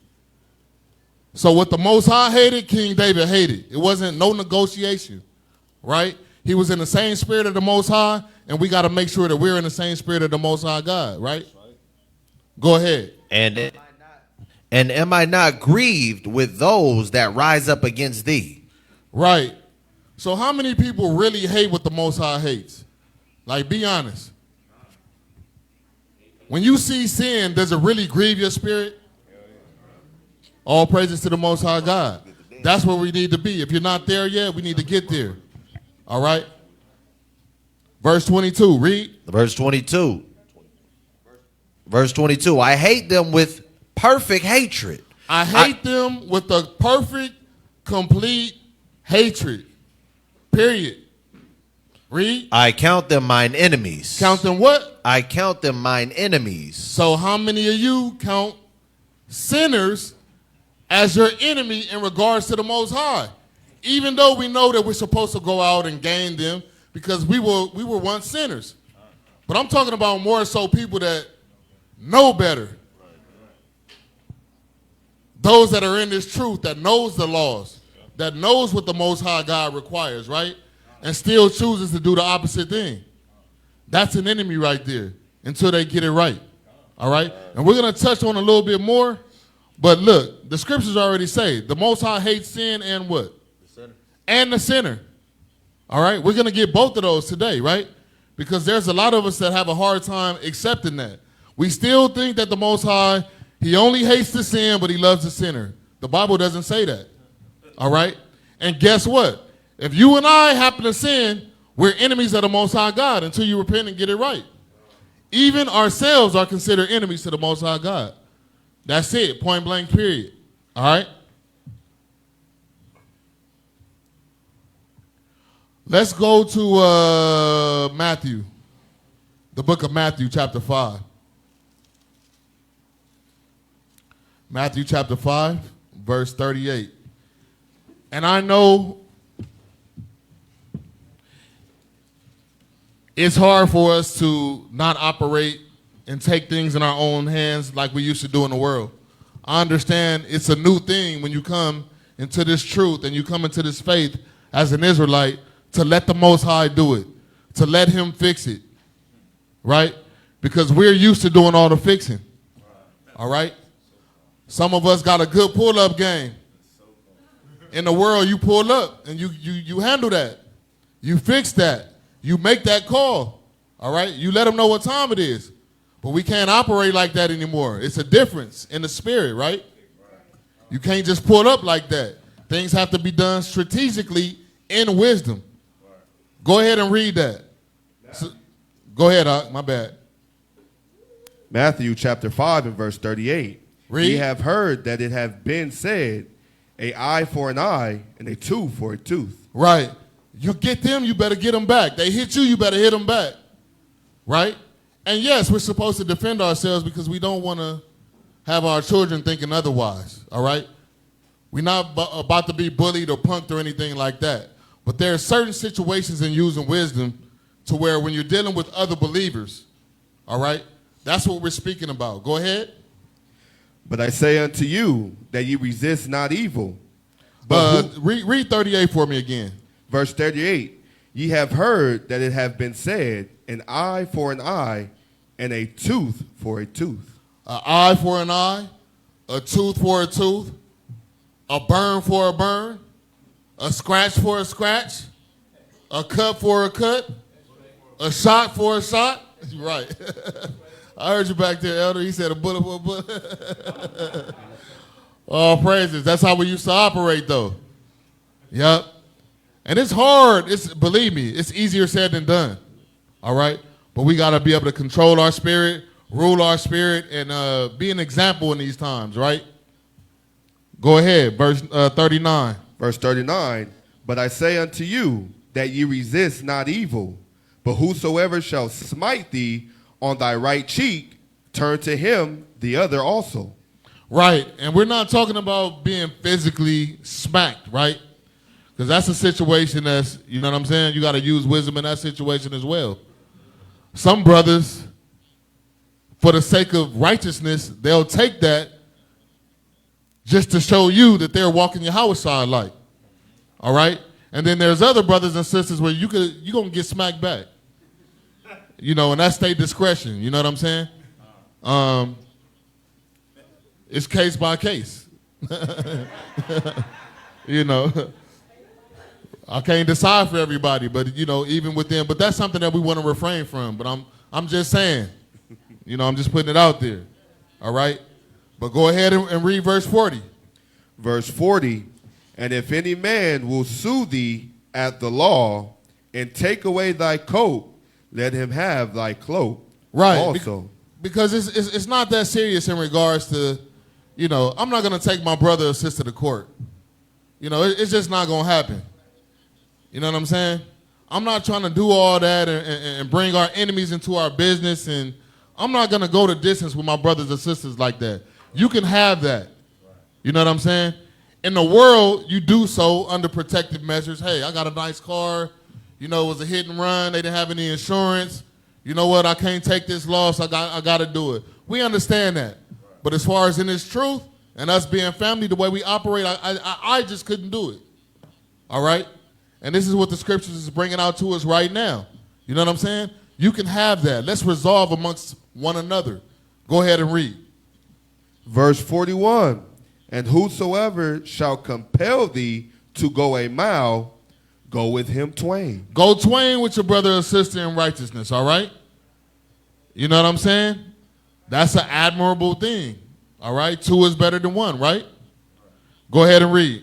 S2: So what the Most High hated, King David hated. It wasn't no negotiation, right? He was in the same spirit of the Most High, and we got to make sure that we're in the same spirit of the Most High God, right? Go ahead.
S4: And am I not grieved with those that rise up against thee?
S2: Right. So how many people really hate what the Most High hates? Like, be honest. When you see sin, does it really grieve your spirit? All praises to the Most High God. That's where we need to be. If you're not there yet, we need to get there. All right? Verse 22, read.
S4: Verse 22. Verse 22, I hate them with perfect hatred.
S2: I hate them with a perfect, complete hatred. Period. Read.
S4: I count them mine enemies.
S2: Count them what?
S4: I count them mine enemies.
S2: So how many of you count sinners as your enemy in regards to the Most High? Even though we know that we're supposed to go out and gain them because we were once sinners. But I'm talking about more so people that know better. Those that are in this truth, that knows the laws, that knows what the Most High God requires, right? And still chooses to do the opposite thing. That's an enemy right there until they get it right. All right? And we're going to touch on a little bit more. But look, the scriptures already say the Most High hates sin and what? The sinner. And the sinner. All right? We're going to get both of those today, right? Because there's a lot of us that have a hard time accepting that. We still think that the Most High, he only hates the sin, but he loves the sinner. The Bible doesn't say that. All right? And guess what? If you and I happen to sin, we're enemies of the Most High God until you repent and get it right. Even ourselves are considered enemies to the Most High God. That's it, point blank, period. All right? Let's go to Matthew, the book of Matthew, chapter 5. Matthew chapter 5, verse 38. And I know it's hard for us to not operate and take things in our own hands like we used to do in the world. I understand it's a new thing when you come into this truth and you come into this faith as an Israelite to let the Most High do it, to let him fix it, right? Because we're used to doing all the fixing, all right? Some of us got a good pull-up game. In the world, you pull up and you handle that. You fix that. You make that call, all right? You let them know what time it is. But we can't operate like that anymore. It's a difference in the spirit, right? You can't just pull up like that. Things have to be done strategically in wisdom. Go ahead and read that. Go ahead, my bad.
S5: Matthew chapter 5 and verse 38.
S2: Read.
S5: Ye have heard that it hath been said, an eye for an eye and a tooth for a tooth.
S2: Right. You get them, you better get them back. They hit you, you better hit them back. Right? And yes, we're supposed to defend ourselves because we don't want to have our children thinking otherwise. All right? We're not about to be bullied or punked or anything like that. But there are certain situations in using wisdom to where when you're dealing with other believers, all right, that's what we're speaking about. Go ahead.
S5: But I say unto you that ye resist not evil. But
S2: Read 38 for me again.
S5: verse 38, ye have heard that it hath been said, an eye for an eye and a tooth for a tooth.
S2: An eye for an eye, a tooth for a tooth, a burn for a burn, a scratch for a scratch, a cut for a cut, a shot for a shot. Right. I heard you back there, Elder. He said a bullet for a bullet. All praises. That's how we used to operate, though. Yep. And it's hard. Believe me, it's easier said than done. All right? But we got to be able to control our spirit, rule our spirit, and be an example in these times, right? Go ahead, verse 39.
S5: Verse 39, but I say unto you that ye resist not evil, but whosoever shall smite thee on thy right cheek, turn to him the other also.
S2: Right, and we're not talking about being physically smacked, right? Because that's a situation that's, you know what I'm saying? You got to use wisdom in that situation as well. Some brothers, for the sake of righteousness, they'll take that just to show you that they're walking your house side like. All right? And then there's other brothers and sisters where you're going to get smacked back. You know, and that's their discretion. You know what I'm saying? It's case by case. You know, I can't decide for everybody, but you know, even with them, but that's something that we want to refrain from. But I'm just saying, you know, I'm just putting it out there. All right? But go ahead and read verse 40.
S5: Verse 40, and if any man will sue thee at the law and take away thy coat, let him have thy cloak.
S2: Right.
S5: Also.
S2: Because it's not that serious in regards to, you know, I'm not going to take my brother or sister to court. You know, it's just not going to happen. You know what I'm saying? I'm not trying to do all that and bring our enemies into our business, and I'm not going to go the distance with my brothers and sisters like that. You can have that. You know what I'm saying? In the world, you do so under protective measures. Hey, I got a nice car. You know, it was a hit and run. They didn't have any insurance. You know what? I can't take this loss. I got to do it. We understand that. But as far as in this truth and us being family, the way we operate, I just couldn't do it. All right? And this is what the scriptures is bringing out to us right now. You know what I'm saying? You can have that. Let's resolve amongst one another. Go ahead and read.
S5: Verse 41, and whosoever shall compel thee to go a mile, go with him twain.
S2: Go twain with your brother or sister in righteousness, all right? You know what I'm saying? That's an admirable thing, all right? Two is better than one, right? Go ahead and read.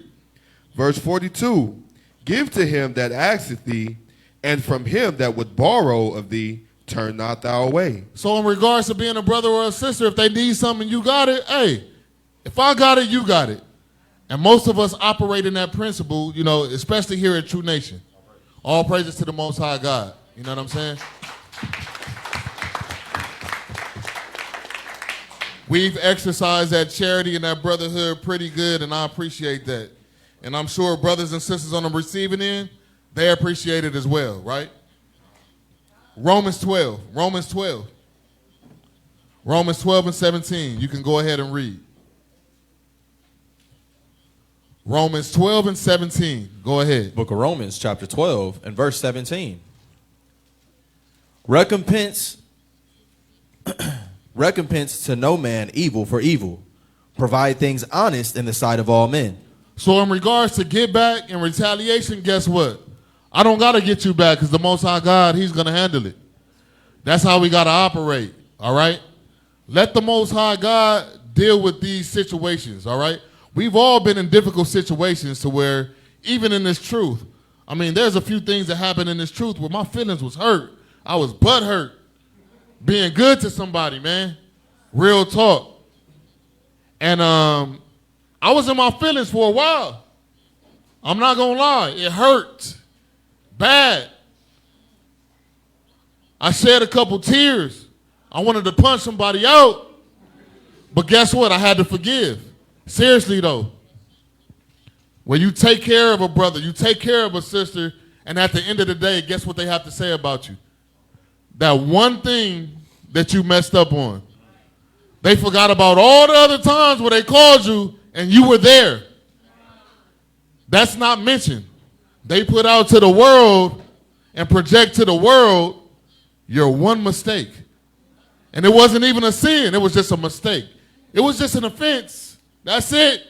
S5: Verse 42, give to him that asketh thee, and from him that would borrow of thee, turn not thou away.
S2: So in regards to being a brother or a sister, if they need something, you got it. Hey, if I got it, you got it. And most of us operate in that principle, you know, especially here at True Nation. All praises to the Most High God. You know what I'm saying? We've exercised that charity and that brotherhood pretty good, and I appreciate that. And I'm sure brothers and sisters on the receiving end, they appreciate it as well, right? Romans 12 and 17. You can go ahead and read. Romans 12 and 17. Go ahead.
S3: Book of Romans, chapter 12, and verse 17. Recompense to no man evil for evil. Provide things honest in the sight of all men.
S2: So in regards to get back and retaliation, guess what? I don't got to get you back because the Most High God, he's going to handle it. That's how we got to operate, all right? Let the Most High God deal with these situations, all right? We've all been in difficult situations to where, even in this truth, I mean, there's a few things that happened in this truth where my feelings was hurt. I was butt hurt. Being good to somebody, man. Real talk. And I was in my feelings for a while. I'm not going to lie. It hurt. Bad. I shed a couple tears. I wanted to punch somebody out. But guess what? I had to forgive. Seriously, though. When you take care of a brother, you take care of a sister, and at the end of the day, guess what they have to say about you? That one thing that you messed up on. They forgot about all the other times where they called you and you were there. That's not mentioned. They put out to the world and project to the world your one mistake. And it wasn't even a sin. It was just a mistake. It was just an offense. That's it.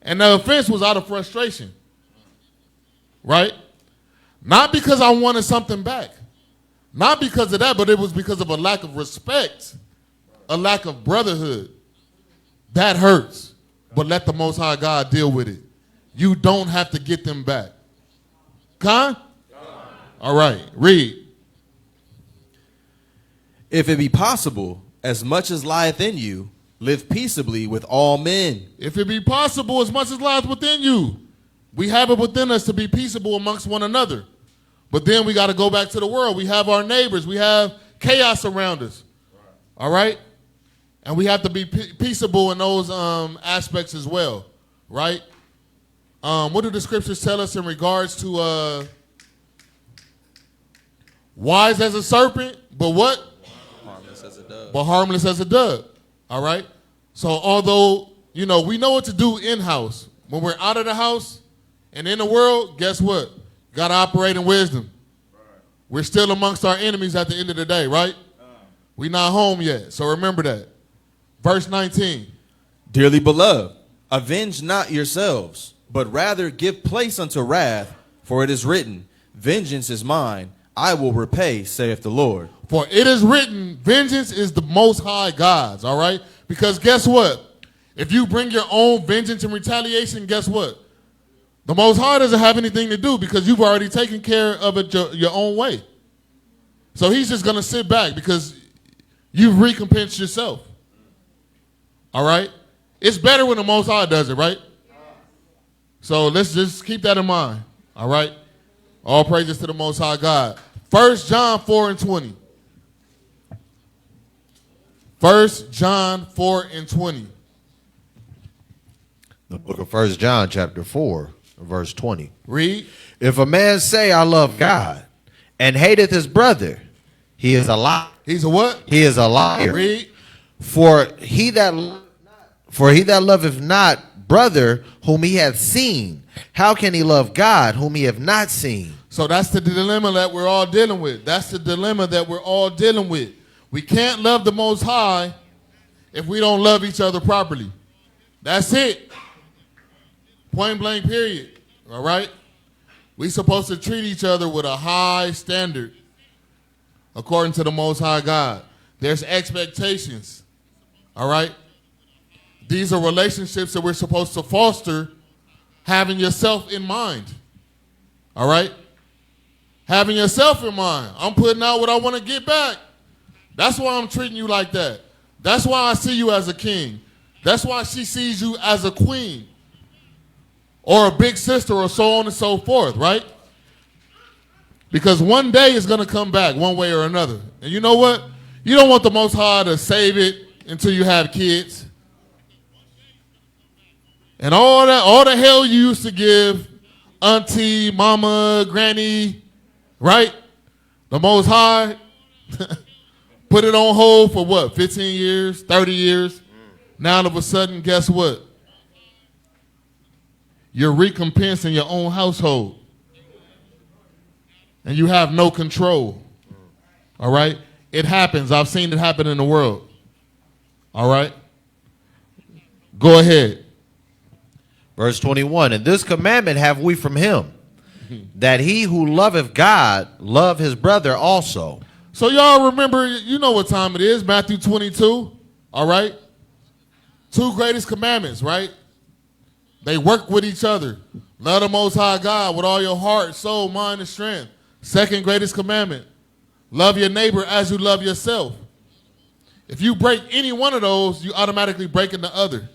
S2: And the offense was out of frustration. Right? Not because I wanted something back. Not because of that, but it was because of a lack of respect, a lack of brotherhood. That hurts. But let the Most High God deal with it. You don't have to get them back. Con? All right, read.
S3: If it be possible, as much as lieth in you, live peaceably with all men.
S2: If it be possible, as much as lies within you, we have it within us to be peaceable amongst one another. But then we got to go back to the world. We have our neighbors. We have chaos around us. All right? And we have to be peaceable in those aspects as well. Right? What do the scriptures tell us in regards to wise as a serpent, but what?
S3: Harmless as a dove.
S2: But harmless as a dove. All right? So although, we know what to do in-house. When we're out of the house and in the world, guess what? Got to operate in wisdom. We're still amongst our enemies at the end of the day, right? We're not home yet, so remember that. Verse 19.
S3: Dearly beloved, avenge not yourselves, but rather give place unto wrath, for it is written, vengeance is mine, I will repay, saith the Lord.
S2: For it is written, vengeance is the Most High God's, all right? Because guess what? If you bring your own vengeance and retaliation, guess what? The Most High doesn't have anything to do because you've already taken care of it your own way. So he's just going to sit back because you've recompensed yourself. All right? It's better when the Most High does it, right? So let's just keep that in mind. All right? All praises to the Most High God. 1 John 4 and 20. 1 John 4 and 20.
S4: The book of 1 John chapter 4, verse 20.
S2: Read.
S4: If a man say, I love God, and hateth his brother, he is a liar.
S2: He's a what?
S4: He is a liar.
S2: Read.
S4: For he that loveth not brother whom he hath seen, how can he love God whom he hath not seen?
S2: So that's the dilemma that we're all dealing with. That's the dilemma that we're all dealing with. We can't love the Most High if we don't love each other properly. That's it. Point blank, period. All right? We're supposed to treat each other with a high standard according to the Most High God. There's expectations. All right? These are relationships that we're supposed to foster having yourself in mind. All right? Having yourself in mind. I'm putting out what I want to get back. That's why I'm treating you like that. That's why I see you as a king. That's why she sees you as a queen or a big sister or so on and so forth, right? Because one day it's going to come back one way or another. And you know what? You don't want the Most High to save it until you have kids. And all the hell you used to give auntie, mama, granny, right? The Most High put it on hold for what, 15 years, 30 years? Now all of a sudden, guess what? You're recompensing your own household. And you have no control. All right? It happens. I've seen it happen in the world. All right? Go ahead.
S4: Verse 21, and this commandment have we from him, that he who loveth God love his brother also.
S2: So y'all remember, you know what time it is, Matthew 22. All right? Two greatest commandments, right? They work with each other. Love the Most High God with all your heart, soul, mind, and strength. Second greatest commandment. Love your neighbor as you love yourself. If you break any one of those, you automatically breaking the other.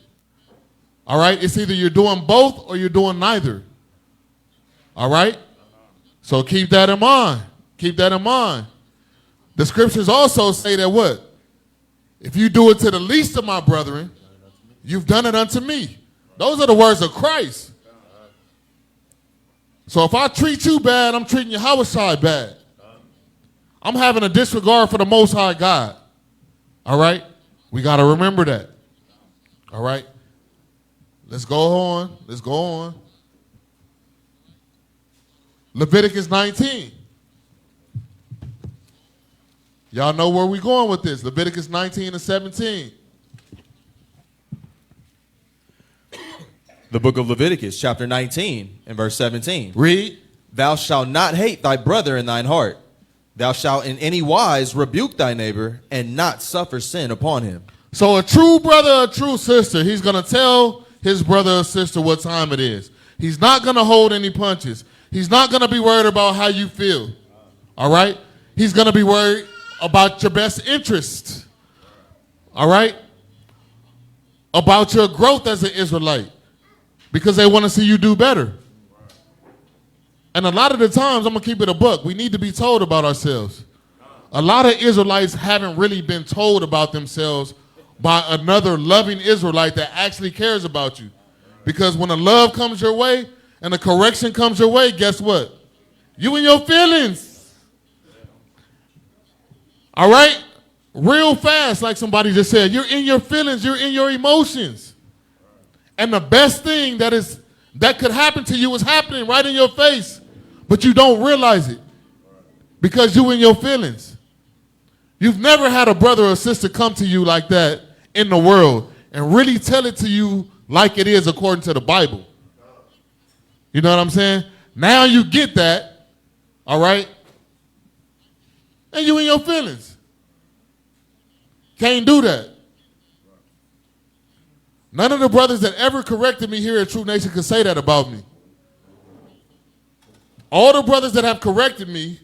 S2: All right? It's either you're doing both or you're doing neither. All right? So keep that in mind. Keep that in mind. The scriptures also say that what? If you do it to the least of my brethren, you've done it unto me. Those are the words of Christ. So if I treat you bad, I'm treating Yahweh bad. I'm having a disregard for the Most High God. All right? We got to remember that. All right? Let's go on. Let's go on. Leviticus 19. Y'all know where we're going with this. Leviticus 19 and 17.
S3: The book of Leviticus, chapter 19, and verse 17.
S2: Read.
S3: Thou shalt not hate thy brother in thine heart. Thou shalt in any wise rebuke thy neighbor, and not suffer sin upon him.
S2: So a true brother, a true sister, he's going to tell his brother or sister what time it is. He's not going to hold any punches. He's not going to be worried about how you feel. All right? He's going to be worried about your best interest. All right? About your growth as an Israelite. Because they want to see you do better. And a lot of the times, I'm going to keep it a buck, we need to be told about ourselves. A lot of Israelites haven't really been told about themselves by another loving Israelite that actually cares about you. Because when the love comes your way and the correction comes your way, guess what? You in your feelings. All right? Real fast, like somebody just said. You're in your feelings. You're in your emotions. And the best thing that could happen to you is happening right in your face. But you don't realize it. Because you in your feelings. You've never had a brother or sister come to you like that in the world and really tell it to you like it is according to the Bible. You know what I'm saying? Now you get that, all right? And you in your feelings. Can't do that. None of the brothers that ever corrected me here at True Nation could say that about me. All the brothers that have corrected me,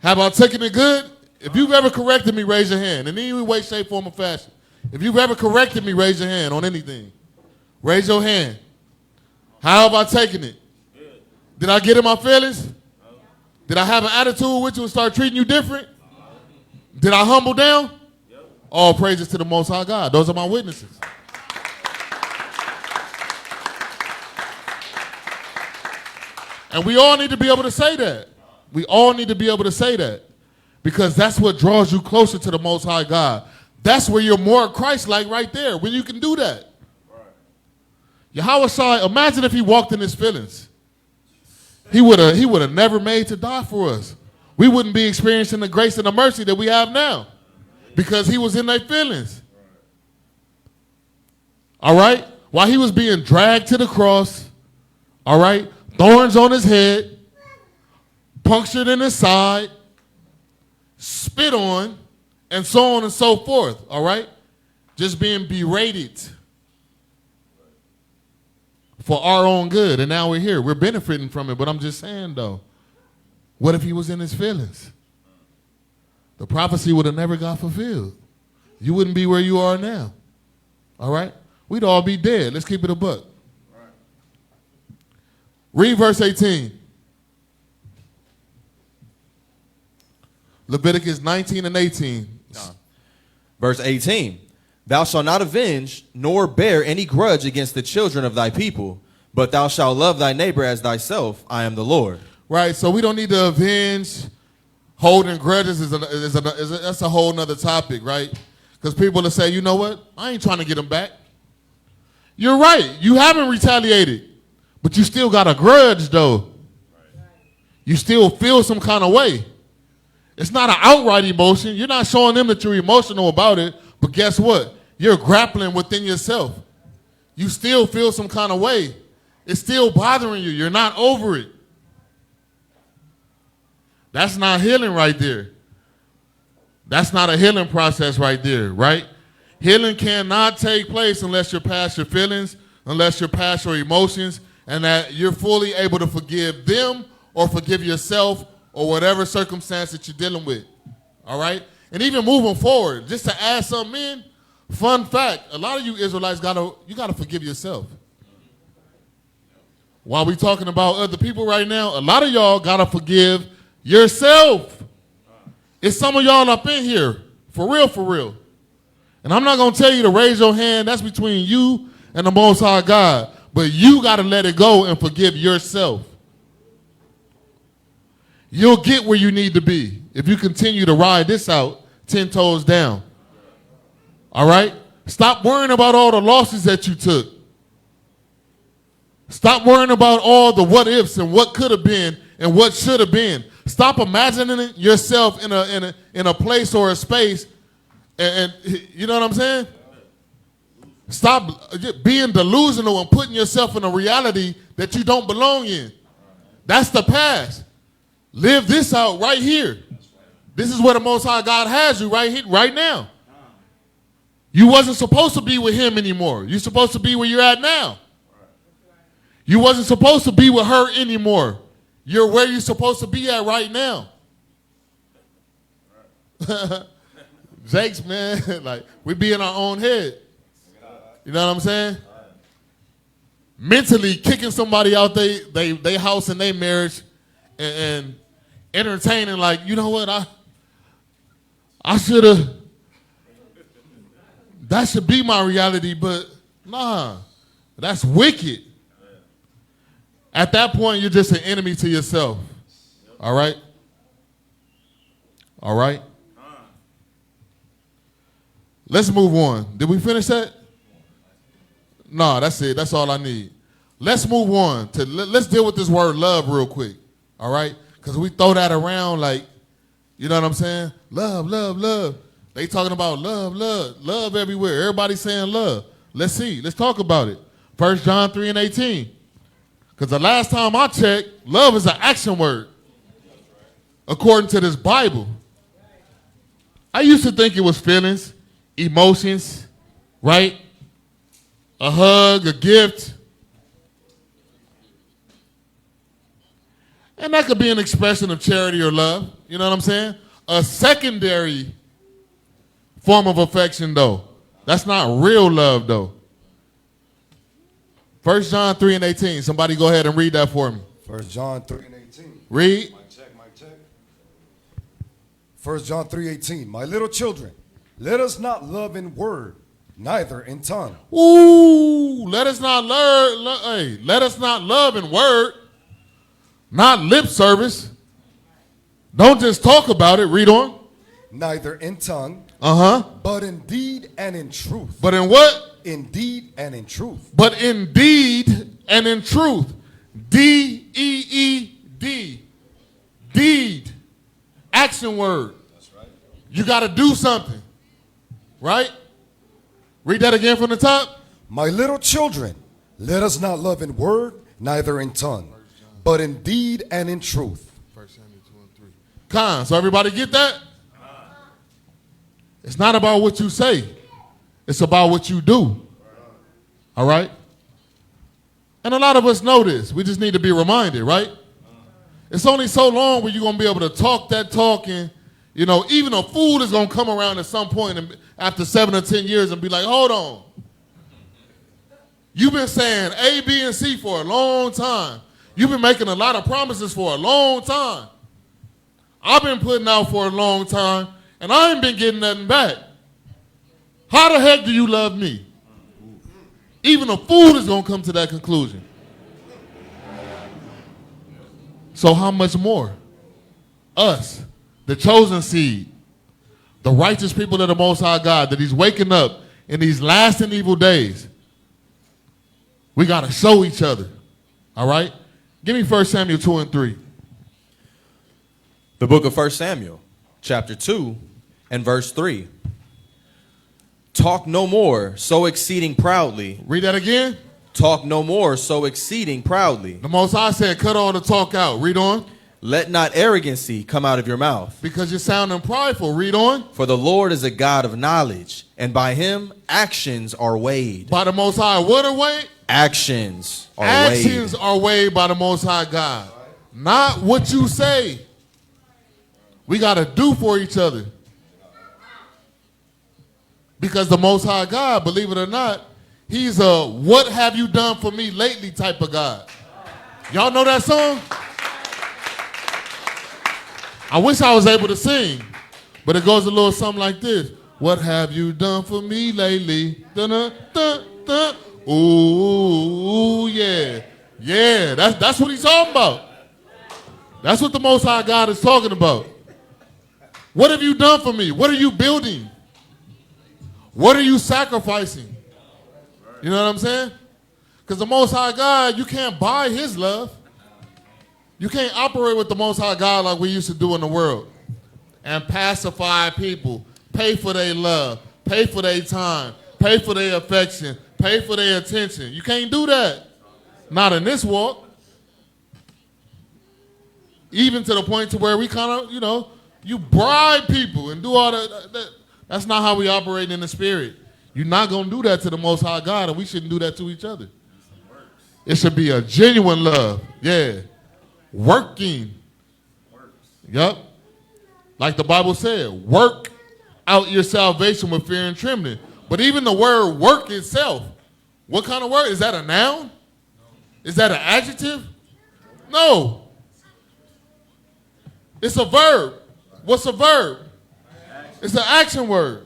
S2: how about taking it good? If you've ever corrected me, raise your hand. In any way, shape, form, or fashion. If you've ever corrected me, raise your hand on anything. Raise your hand. How about taking it? Did I get in my feelings? Did I have an attitude with you and start treating you different? Did I humble down? All praises to the Most High God. Those are my witnesses. And we all need to be able to say that. We all need to be able to say that. Because that's what draws you closer to the Most High God. That's where you're more Christ-like right there, when you can do that. Yahweh Shai, imagine if he walked in his feelings. He would have never made to die for us. We wouldn't be experiencing the grace and the mercy that we have now. Because he was in their feelings. All right? While he was being dragged to the cross, all right? Thorns on his head, punctured in his side, spit on, and so on and so forth, all right? Just being berated for our own good. And now we're here. We're benefiting from it. But I'm just saying, though, what if he was in his feelings? The prophecy would have never got fulfilled. You wouldn't be where you are now. All right? We'd all be dead. Let's keep it a buck. Read verse 18. Leviticus 19 and 18.
S3: Verse 18. Thou shalt not avenge, nor bear any grudge against the children of thy people, but thou shalt love thy neighbor as thyself. I am the Lord.
S2: Right, so we don't need to avenge. Holding grudges that's a whole nother topic, right? Because people will say, you know what? I ain't trying to get them back. You're right. You haven't retaliated. But you still got a grudge, though. You still feel some kind of way. It's not an outright emotion. You're not showing them that you're emotional about it. But guess what? You're grappling within yourself. You still feel some kind of way. It's still bothering you. You're not over it. That's not healing right there. That's not a healing process right there, right? Healing cannot take place unless you're past your feelings, unless you're past your emotions, and that you're fully able to forgive them or forgive yourself or whatever circumstance that you're dealing with, all right? And even moving forward, just to add something in, fun fact, a lot of you Israelites gotta forgive yourself. While we talking about other people right now, a lot of y'all gotta forgive yourself. It's some of y'all up in here, for real, for real. And I'm not gonna tell you to raise your hand, that's between you and the Most High God. But you gotta let it go and forgive yourself. You'll get where you need to be if you continue to ride this out 10 toes down. All right? Stop worrying about all the losses that you took. Stop worrying about all the what ifs and what could have been and what should have been. Stop imagining yourself in a place or a space and you know what I'm saying? Stop being delusional and putting yourself in a reality that you don't belong in. That's the past. Live this out right here. This is where the Most High God has you right here, right now. You wasn't supposed to be with him anymore. You're supposed to be where you're at now. You wasn't supposed to be with her anymore. You're where you're supposed to be at right now. Jakes, man, like we be in our own head. You know what I'm saying? Mentally kicking somebody out they house and their marriage and entertaining like, you know what, I should have, that should be my reality, but nah, that's wicked. At that point, you're just an enemy to yourself. All right? All right? Let's move on. Did we finish that? No, that's it. That's all I need. Let's move on to let's deal with this word love real quick. All right? Because we throw that around like, you know what I'm saying? Love, love, love. They talking about love, love, love everywhere. Everybody's saying love. Let's see. Let's talk about it. 1 John 3:18. Because the last time I checked, love is an action word. According to this Bible. I used to think it was feelings, emotions, right? A hug, a gift. And that could be an expression of charity or love. You know what I'm saying? A secondary form of affection, though. That's not real love, though. 1 John 3:18. Somebody go ahead and read that for me.
S6: 1 John 3:18.
S2: Read.
S6: Mic check, mic check. 1 John 3:18. My little children, let us not love in word, neither in tongue.
S2: Ooh, let us not love in word, not lip service. Don't just talk about it. Read on.
S6: Neither in tongue,
S2: But
S6: in deed and in truth.
S2: But in what?
S6: In deed and in truth.
S2: But in deed and in truth. D-E-E-D. Deed. Action word. That's right. You got to do something. Right? Read that again from the top.
S6: My little children, let us not love in word, neither in tongue, but in deed and in truth.
S2: 1 Samuel 2:3. Con, so everybody get that? It's not about what you say. It's about what you do. All right? And a lot of us know this. We just need to be reminded, right? It's only so long where you're going to be able to talk that talk and, you know, even a fool is going to come around at some point and after 7 or 10 years and be like, hold on. You've been saying A, B, and C for a long time. You've been making a lot of promises for a long time. I've been putting out for a long time, and I ain't been getting nothing back. How the heck do you love me? Even a fool is going to come to that conclusion. So how much more? Us, the chosen seed, the righteous people of the Most High God, that he's waking up in these last and evil days. We got to show each other. All right? Give me 1 Samuel 2:3.
S3: The book of 1 Samuel, chapter 2, and verse 3. Talk no more, so exceeding proudly.
S2: Read that again.
S3: Talk no more, so exceeding proudly.
S2: The Most High said, cut all the talk out. Read on.
S3: Let not arrogancy come out of your mouth.
S2: Because you're sounding prideful. Read on.
S3: For the Lord is a God of knowledge, and by him actions are weighed.
S2: By the Most High, what are weighed?
S3: Actions are
S2: Actions
S3: weighed.
S2: are weighed by the Most High God. Not what you say. We got to do for each other. Because the Most High God, believe it or not, he's a what have you done for me lately type of God. Y'all know that song? I wish I was able to sing, but it goes a little something like this. What have you done for me lately? Dun-dun-dun-dun. Ooh, yeah. Yeah, that's what he's talking about. That's what the Most High God is talking about. What have you done for me? What are you building? What are you sacrificing? You know what I'm saying? Because the Most High God, you can't buy his love. You can't operate with the Most High God like we used to do in the world and pacify people, pay for their love, pay for their time, pay for their affection, pay for their attention. You can't do that. Not in this walk. Even to the point to where we kind of, you bribe people and do all that. That's not how we operate in the spirit. You're not going to do that to the Most High God, and we shouldn't do that to each other. It should be a genuine love. Yeah. Working. Yup. Like the Bible said, work out your salvation with fear and trembling. But even the word work itself, what kind of word? Is that a noun? Is that an adjective? No. It's a verb. What's a verb? It's an action word.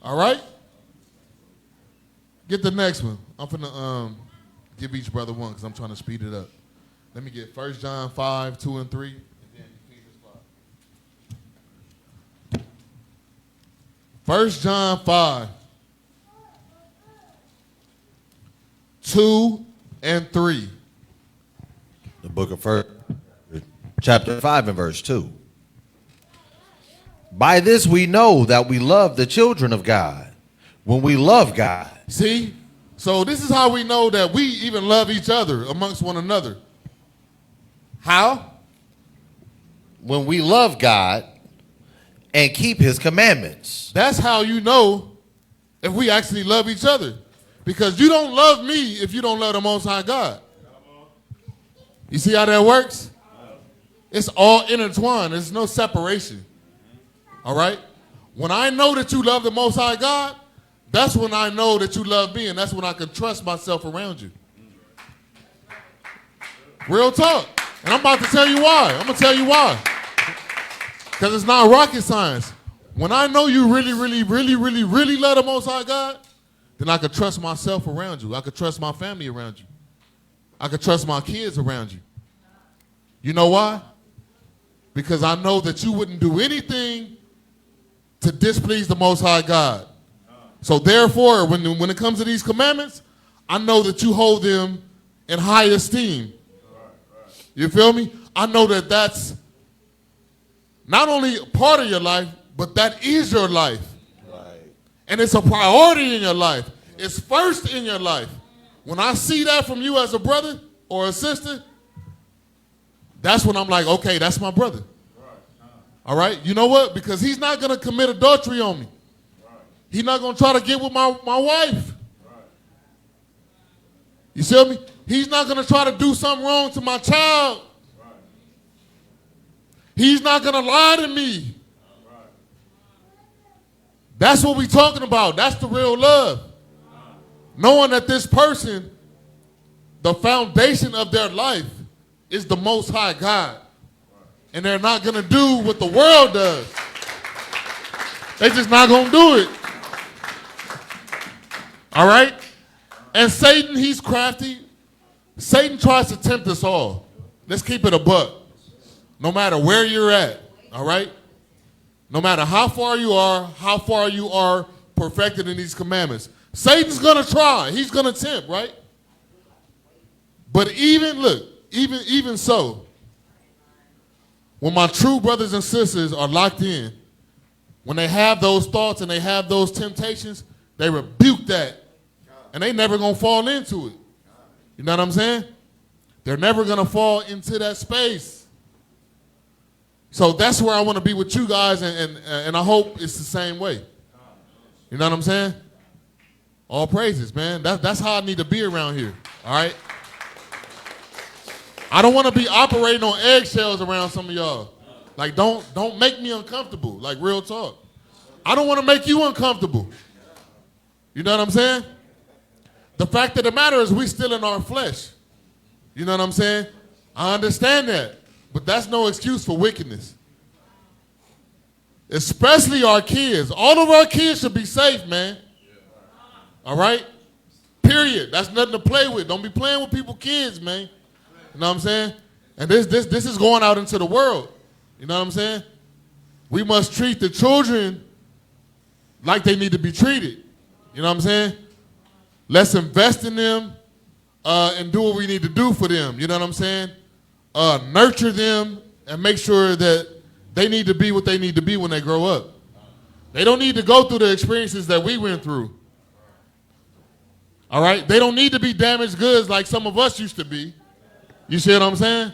S2: All right? Get the next one. I'm finna give each brother one because I'm trying to speed it up. Let me get 1 John 5, 2 and 3, and then Ephesians 5. 1 John 5, 2 and 3.
S4: The book of 1, chapter 5 and verse 2. By this we know that we love the children of God, when we love God.
S2: See? So this is how we know that we even love each other amongst one another. How?
S4: When we love God and keep his commandments.
S2: That's how you know if we actually love each other. Because you don't love me if you don't love the Most High God. You see how that works? It's all intertwined. There's no separation. All right? When I know that you love the Most High God, that's when I know that you love me, and that's when I can trust myself around you. Real talk. And I'm about to tell you why. I'm going to tell you why. Because it's not rocket science. When I know you really, really, really, really, really love the Most High God, then I can trust myself around you. I can trust my family around you. I can trust my kids around you. You know why? Because I know that you wouldn't do anything to displease the Most High God. So therefore, when it comes to these commandments, I know that you hold them in high esteem. You feel me? I know that that's not only part of your life, but that is your life. Right. And it's a priority in your life. It's first in your life. When I see that from you as a brother or a sister, that's when I'm like, okay, that's my brother. All right? You know what? Because he's not going to commit adultery on me. He's not going to try to get with my wife. You see me? He's not going to try to do something wrong to my child. He's not going to lie to me. That's what we're talking about. That's the real love. Knowing that this person, the foundation of their life is the Most High God. And they're not going to do what the world does. They're just not going to do it. All right? And Satan, he's crafty. Satan tries to tempt us all. Let's keep it a buck. No matter where you're at, all right? No matter how far you are perfected in these commandments. Satan's going to try. He's going to tempt, right? But even so, when my true brothers and sisters are locked in, when they have those thoughts and they have those temptations, they rebuke that. And they never going to fall into it. You know what I'm saying? They're never going to fall into that space. So that's where I want to be with you guys, and I hope it's the same way. You know what I'm saying? All praises, man. That's how I need to be around here, all right? I don't want to be operating on eggshells around some of y'all. Like, don't make me uncomfortable, like real talk. I don't want to make you uncomfortable. You know what I'm saying? The fact of the matter is we still in our flesh. You know what I'm saying? I understand that. But that's no excuse for wickedness. Especially our kids. All of our kids should be safe, man. All right? Period. That's nothing to play with. Don't be playing with people's kids, man. You know what I'm saying? And this is going out into the world. You know what I'm saying? We must treat the children like they need to be treated. You know what I'm saying? Let's invest in them and do what we need to do for them. You know what I'm saying? Nurture them and make sure that they need to be what they need to be when they grow up. They don't need to go through the experiences that we went through. All right? They don't need to be damaged goods like some of us used to be. You see what I'm saying?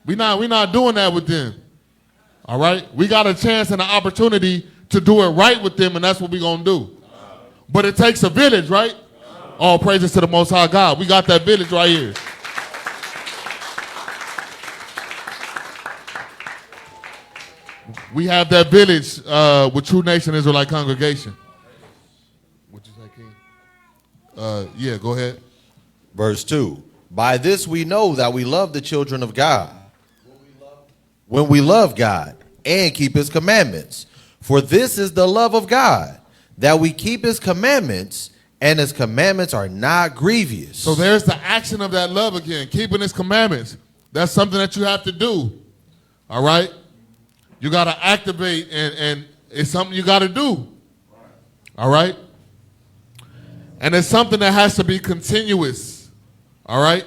S2: We not doing that with them. All right? We got a chance and an opportunity to do it right with them, and that's what we're going to do. But it takes a village, right? All praises to the Most High God. We got that village right here. We have that village with True Nation Israelite Congregation. What'd you say, King? Yeah, go ahead.
S4: Verse 2. By this we know that we love the children of God. When we love God and keep his commandments. For this is the love of God, that we keep his commandments, and his commandments are not grievous.
S2: So there's the action of that love again, keeping his commandments. That's something that you have to do. All right? You got to activate, and it's something you got to do. All right? And it's something that has to be continuous. All right?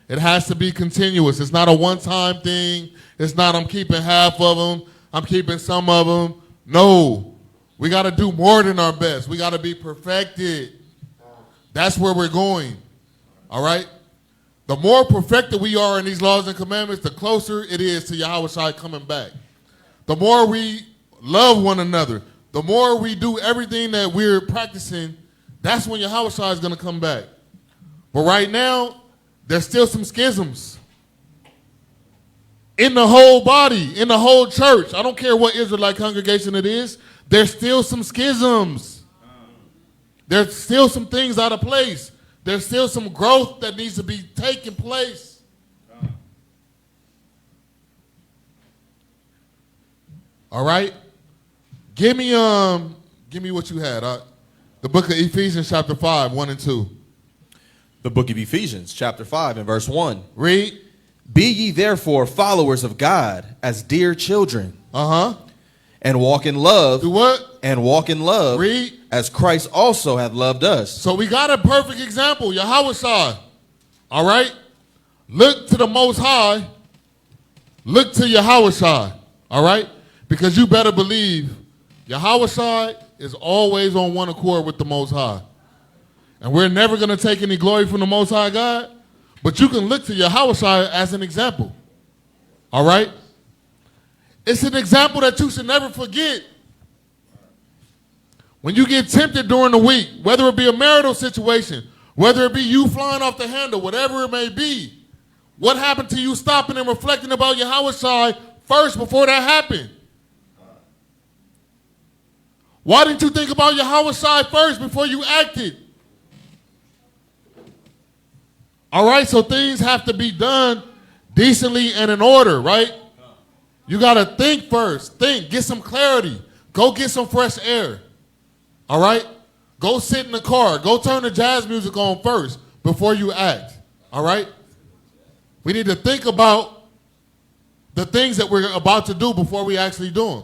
S2: It has to be continuous. It's not a one-time thing. It's not I'm keeping half of them. I'm keeping some of them. No. We got to do more than our best. We got to be perfected. That's where we're going. All right? The more perfected we are in these laws and commandments, the closer it is to Yahushua coming back. The more we love one another, the more we do everything that we're practicing, that's when Yahushua is going to come back. But right now, there's still some schisms in the whole body, in the whole church. I don't care what Israelite congregation it is. There's still some schisms. There's still some things out of place. There's still some growth that needs to be taking place. All right? Give me what you had. The book of Ephesians chapter 5, 1 and 2.
S3: The book of Ephesians, chapter 5, and verse 1.
S2: Read.
S3: Be ye therefore followers of God as dear children. And walk in love.
S2: Do what?
S3: And walk in love.
S2: Read.
S3: As Christ also hath loved us.
S2: So we got a perfect example, Yahushua. All right? Look to the Most High. Look to Yahushua. All right? Because you better believe Yahushua is always on one accord with the Most High. And we're never going to take any glory from the Most High God. But you can look to Yahushua as an example. All right? It's an example that you should never forget. When you get tempted during the week, whether it be a marital situation, whether it be you flying off the handle, whatever it may be, what happened to you stopping and reflecting about Yahushua first before that happened? Why didn't you think about Yahushua first before you acted? All right, so things have to be done decently and in order, right? You got to think first. Think. Get some clarity. Go get some fresh air. All right? Go sit in the car. Go turn the jazz music on first before you act. All right? We need to think about the things that we're about to do before we actually do them.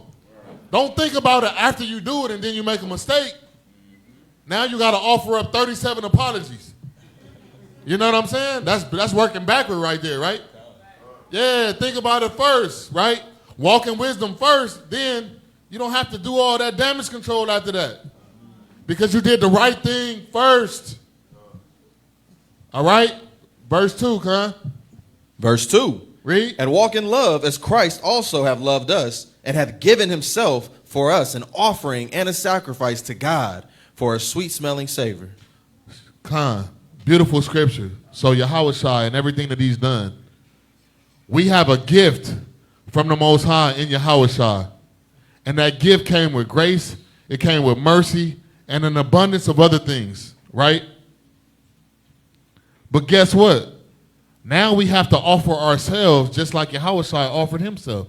S2: Don't think about it after you do it and then you make a mistake. Now you got to offer up 37 apologies. You know what I'm saying? That's working backward right there, right? Yeah, think about it first, right? Walk in wisdom first, then you don't have to do all that damage control after that. Because you did the right thing first. All right? Verse 2, huh?
S3: Verse 2.
S2: Read.
S3: And walk in love as Christ also have loved us and hath given himself for us an offering and a sacrifice to God for a sweet-smelling savor.
S2: Beautiful scripture. So Yahushua and everything that he's done. We have a gift from the Most High in Yahushua. And that gift came with grace, it came with mercy, and an abundance of other things, right? But guess what? Now we have to offer ourselves just like Yahushua offered himself.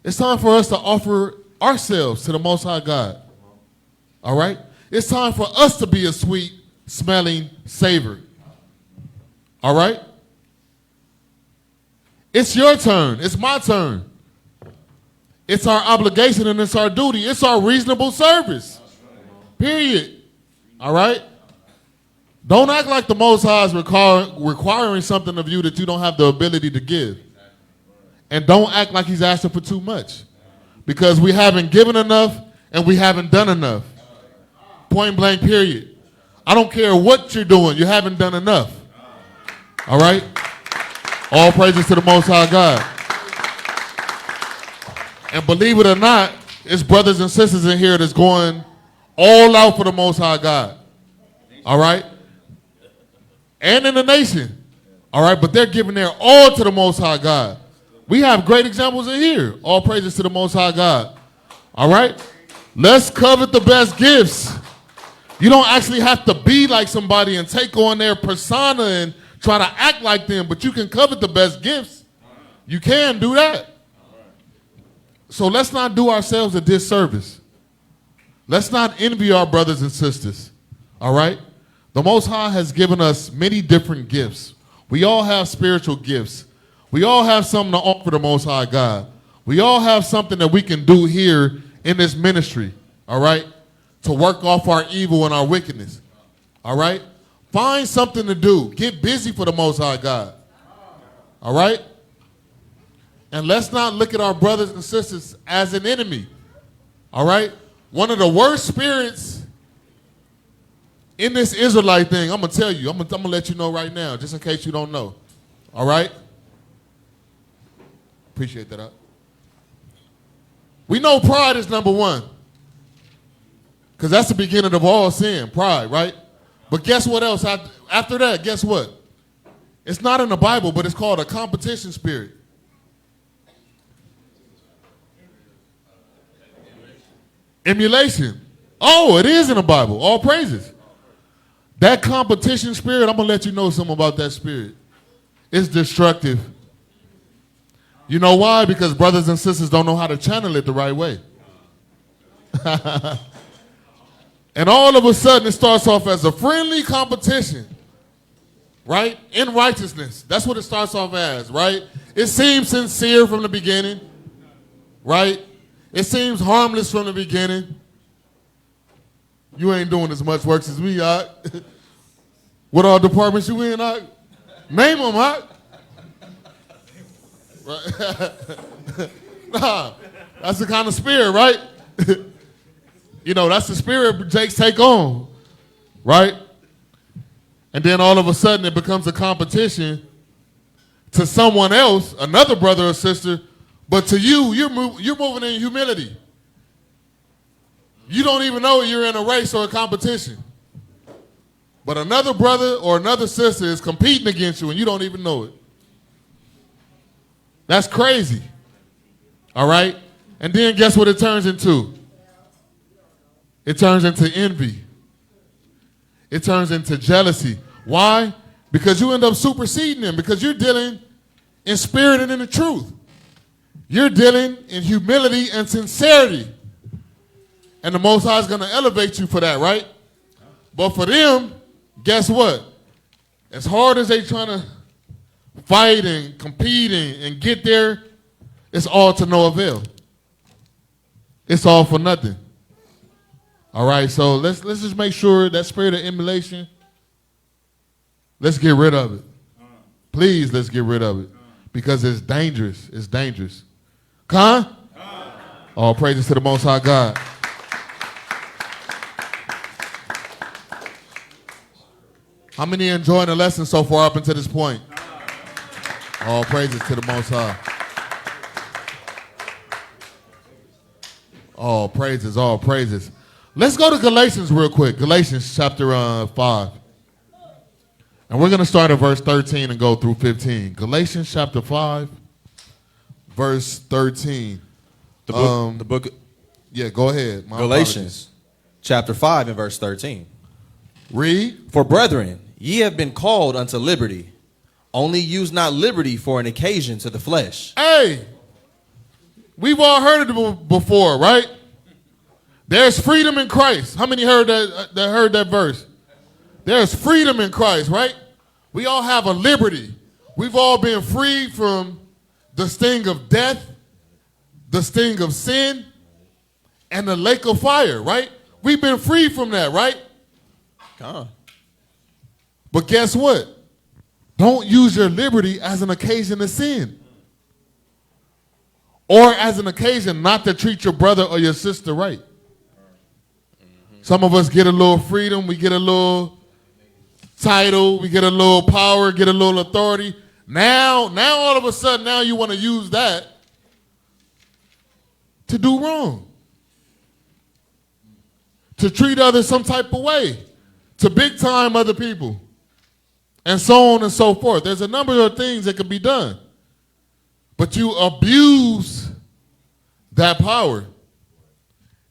S2: It's time for us to offer ourselves to the Most High God. All right? It's time for us to be a sweet smelling savor. All right? It's your turn. It's my turn. It's our obligation and it's our duty. It's our reasonable service. Period. All right? Don't act like the Most High is requiring something of you that you don't have the ability to give. And don't act like he's asking for too much. Because we haven't given enough and we haven't done enough. Point blank, period. I don't care what you're doing. You haven't done enough. All right? All praises to the Most High God. And believe it or not, it's brothers and sisters in here that's going all out for the Most High God. All right? And in the nation. All right? But they're giving their all to the Most High God. We have great examples in here. All praises to the Most High God. All right? Let's covet the best gifts. You don't actually have to be like somebody and take on their persona and try to act like them, but you can covet the best gifts. You can do that. So let's not do ourselves a disservice. Let's not envy our brothers and sisters. All right? The Most High has given us many different gifts. We all have spiritual gifts. We all have something to offer the Most High God. We all have something that we can do here in this ministry. All right? To work off our evil and our wickedness. All right? Find something to do. Get busy for the Most High God. All right? And let's not look at our brothers and sisters as an enemy. All right? One of the worst spirits in this Israelite thing, I'm going to tell you. I'm going to let you know right now, just in case you don't know. All right? Appreciate that. We know pride is number one. Because that's the beginning of all sin, pride, right? But guess what else? After that, guess what? It's not in the Bible, but it's called a competition spirit. Emulation. Oh, it is in the Bible. All praises. That competition spirit, I'm going to let you know something about that spirit. It's destructive. You know why? Because brothers and sisters don't know how to channel it the right way. And all of a sudden, it starts off as a friendly competition, right? In righteousness. That's what it starts off as, right? It seems sincere from the beginning, right? It seems harmless from the beginning. You ain't doing as much work as me, Ock. What all departments you in, Ock? Name them, Ock. Right? Nah, that's the kind of spirit, right? You know, that's the spirit Jakes take on, right? And then all of a sudden it becomes a competition to someone else, another brother or sister, but to you, you're moving in humility. You don't even know you're in a race or a competition. But another brother or another sister is competing against you and you don't even know it. That's crazy. All right? And then guess what it turns into? It turns into envy. It turns into jealousy. Why? Because you end up superseding them. Because you're dealing in spirit and in the truth. You're dealing in humility and sincerity. And the Most High is going to elevate you for that, right? But for them, guess what? As hard as they trying to fight and compete and get there, it's all to no avail. It's all for nothing. All right, so let's just make sure that spirit of emulation, let's get rid of it. Please, let's get rid of it. Because it's dangerous. It's dangerous. All praises to the Most High God. How many enjoying the lesson so far up until this point? All praises to the Most High. All praises, all praises. Let's go to Galatians real quick. Galatians chapter 5. And we're going to start at verse 13 and go through 15. Galatians chapter 5, verse 13.
S3: The book
S2: Yeah, go ahead. My
S3: Galatians, chapter 5 and verse 13.
S2: apologies. Read.
S3: For brethren, ye have been called unto liberty. Only use not liberty for an occasion to the flesh.
S2: Hey, we've all heard it before, right? There's freedom in Christ. How many heard that verse? There's freedom in Christ, right? We all have a liberty. We've all been freed from the sting of death, the sting of sin, and the lake of fire, right? We've been free from that, right?
S3: Come on.
S2: But guess what? Don't use your liberty as an occasion to sin. Or as an occasion not to treat your brother or your sister right. Some of us get a little freedom, we get a little title, we get a little power, get a little authority. Now all of a sudden, now you want to use that to do wrong. To treat others some type of way. To big time other people. And so on and so forth. There's a number of things that can be done. But you abuse that power.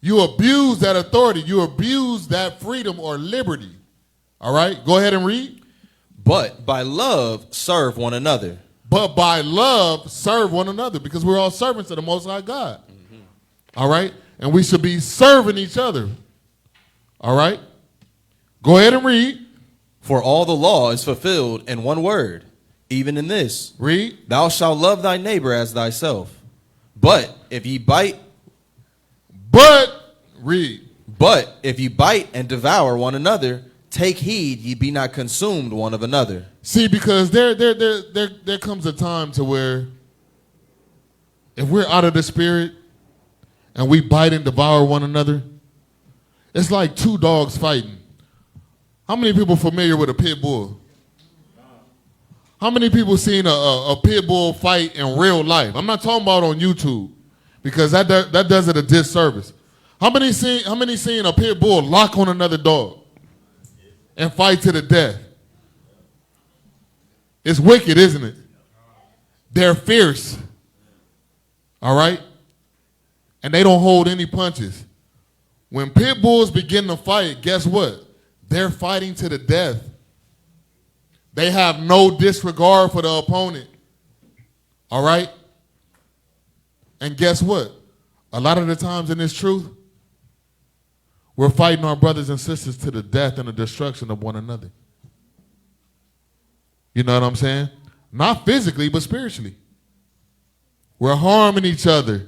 S2: You abuse that authority. You abuse that freedom or liberty. All right? Go ahead and read.
S3: But by love serve one another.
S2: But by love serve one another, because we're all servants of the Most High God. All right? And we should be serving each other. All right? Go ahead and read.
S3: For all the law is fulfilled in one word, even in this.
S2: Read.
S3: Thou shalt love thy neighbor as thyself. But if ye bite and devour one another, take heed ye be not consumed one of another.
S2: See, because there comes a time to where if we're out of the spirit and we bite and devour one another, it's like two dogs fighting. How many people familiar with a pit bull? How many people seen a pit bull fight in real life? I'm not talking about on YouTube, because that does it a disservice. How many seen a pit bull lock on another dog and fight to the death? It's wicked, isn't it? They're fierce. All right? And they don't hold any punches. When pit bulls begin to fight, guess what? They're fighting to the death. They have no disregard for the opponent. All right? And guess what? A lot of the times in this truth, we're fighting our brothers and sisters to the death and the destruction of one another. You know what I'm saying? Not physically, but spiritually. We're harming each other.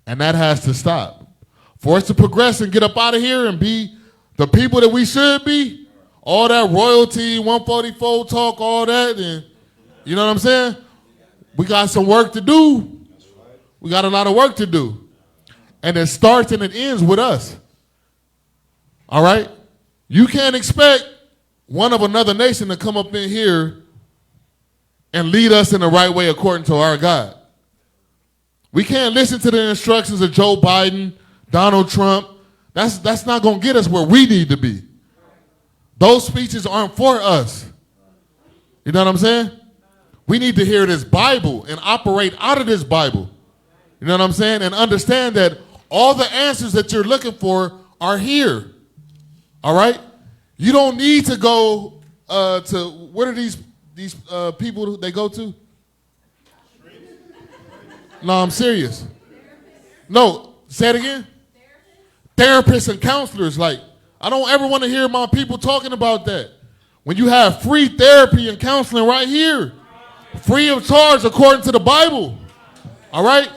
S2: And that has to stop. For us to progress and get up out of here and be the people that we should be, all that royalty, 144 talk, all that, and you know what I'm saying? We got some work to do. We got a lot of work to do. And it starts and it ends with us. All right? You can't expect one of another nation to come up in here and lead us in the right way according to our God. We can't listen to the instructions of Joe Biden, Donald Trump. That's not going to get us where we need to be. Those speeches aren't for us. You know what I'm saying? We need to hear this Bible and operate out of this Bible. You know what I'm saying? And understand that all the answers that you're looking for are here. All right? You don't need to go to, what are these people they go to? No, I'm serious. No, say it again. Therapists and counselors, like, I don't ever want to hear my people talking about that. When you have free therapy and counseling right here, free of charge according to the Bible. All right?